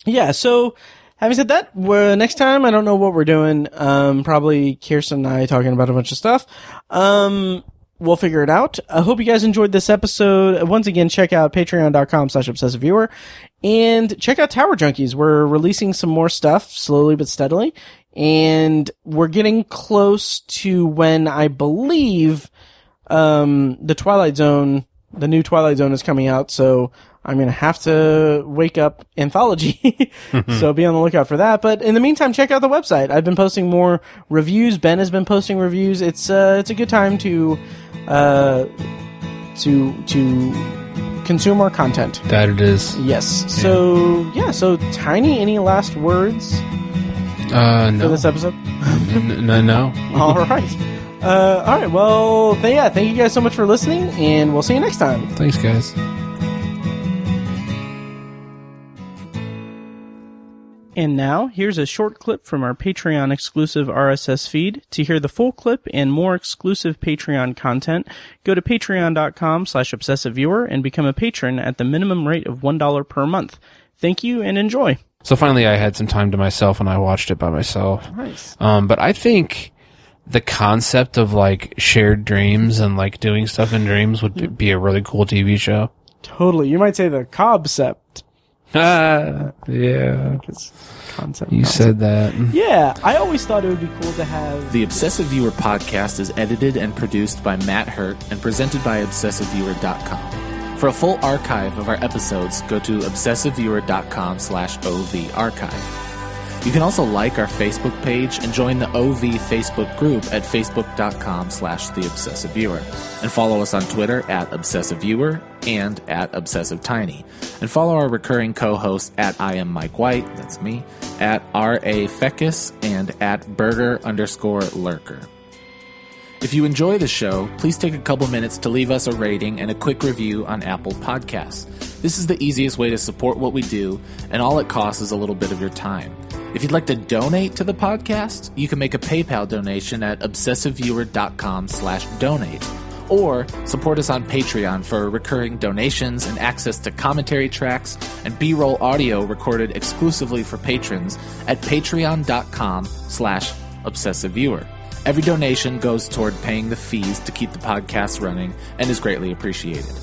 Yeah. So having said that, next time, I don't know what we're doing. Probably Kirsten and I talking about a bunch of stuff. We'll figure it out. I hope you guys enjoyed this episode. Once again, check out patreon.com/obsessiveviewer and check out Tower Junkies. We're releasing some more stuff slowly but steadily, and we're getting close to when I believe the Twilight Zone, the new Twilight Zone, is coming out. So I'm going to have to wake up Anthology. So be on the lookout for that. But in the meantime, check out the website. I've been posting more reviews. Ben has been posting reviews. It's a good time to consume our content. That it is. Yes. So, so Tiny, any last words no. for this episode? No. All right. All right. Well, thank you guys so much for listening, and we'll see you next time. Thanks, guys. And now, here's a short clip from our Patreon exclusive RSS feed. To hear the full clip and more exclusive Patreon content, go to patreon.com/obsessiveviewer and become a patron at the minimum rate of $1 per month. Thank you and enjoy. So finally I had some time to myself and I watched it by myself. Nice. But I think the concept of like shared dreams and like doing stuff in dreams would be a really cool TV show. Totally. You might say the concept. Yeah. Concept. You said that. Yeah, I always thought it would be cool to have... The Obsessive Viewer podcast is edited and produced by Matt Hurt and presented by ObsessiveViewer.com. For a full archive of our episodes, go to obsessiveviewer.com/OVarchive. You can also like our Facebook page and join the OV Facebook group at facebook.com/theobsessiveviewer. And follow us on Twitter at obsessiveviewer and at obsessivetiny. And follow our recurring co-hosts at I am Mike White, that's me, at R.A. Feckus, and at burger_lurker. If you enjoy the show, please take a couple minutes to leave us a rating and a quick review on Apple Podcasts. This is the easiest way to support what we do, and all it costs is a little bit of your time. If you'd like to donate to the podcast, you can make a PayPal donation at obsessiveviewer.com/donate, or support us on Patreon for recurring donations and access to commentary tracks and B-roll audio recorded exclusively for patrons at patreon.com/obsessiveviewer. Every donation goes toward paying the fees to keep the podcast running and is greatly appreciated.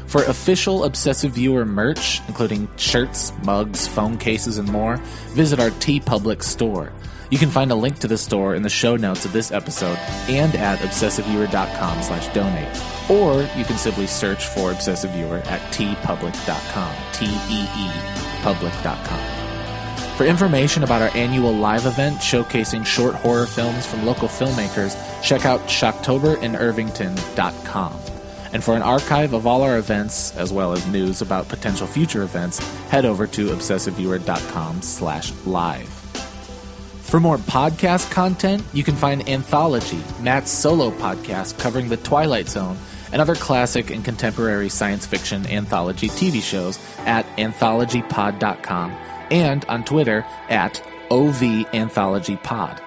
For official Obsessive Viewer merch, including shirts, mugs, phone cases, and more, visit our TeePublic store. You can find a link to the store in the show notes of this episode and at obsessiveviewer.com/donate. Or you can simply search for Obsessive Viewer at teepublic.com, T-E-E, public.com. For information about our annual live event showcasing short horror films from local filmmakers, check out shocktoberinirvington.com. And for an archive of all our events, as well as news about potential future events, head over to obsessiveviewer.com/live. For more podcast content, you can find Anthology, Matt's solo podcast covering The Twilight Zone, and other classic and contemporary science fiction anthology TV shows at anthologypod.com and on Twitter at OVAnthologyPod.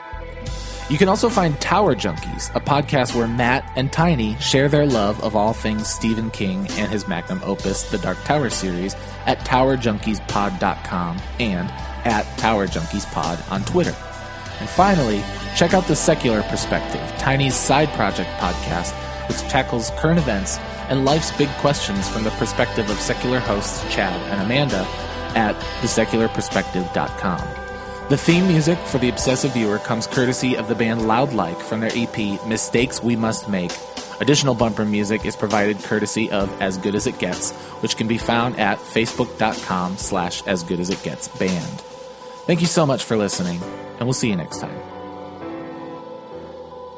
You can also find Tower Junkies, a podcast where Matt and Tiny share their love of all things Stephen King and his magnum opus, the Dark Tower series, at towerjunkiespod.com and at towerjunkiespod on Twitter. And finally, check out The Secular Perspective, Tiny's side project podcast, which tackles current events and life's big questions from the perspective of secular hosts Chad and Amanda at thesecularperspective.com. The theme music for The Obsessive Viewer comes courtesy of the band Loudlike from their EP Mistakes We Must Make. Additional bumper music is provided courtesy of As Good As It Gets, which can be found at facebook.com/asgoodasitgetsband. Thank you so much for listening, and we'll see you next time.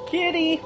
Kitty!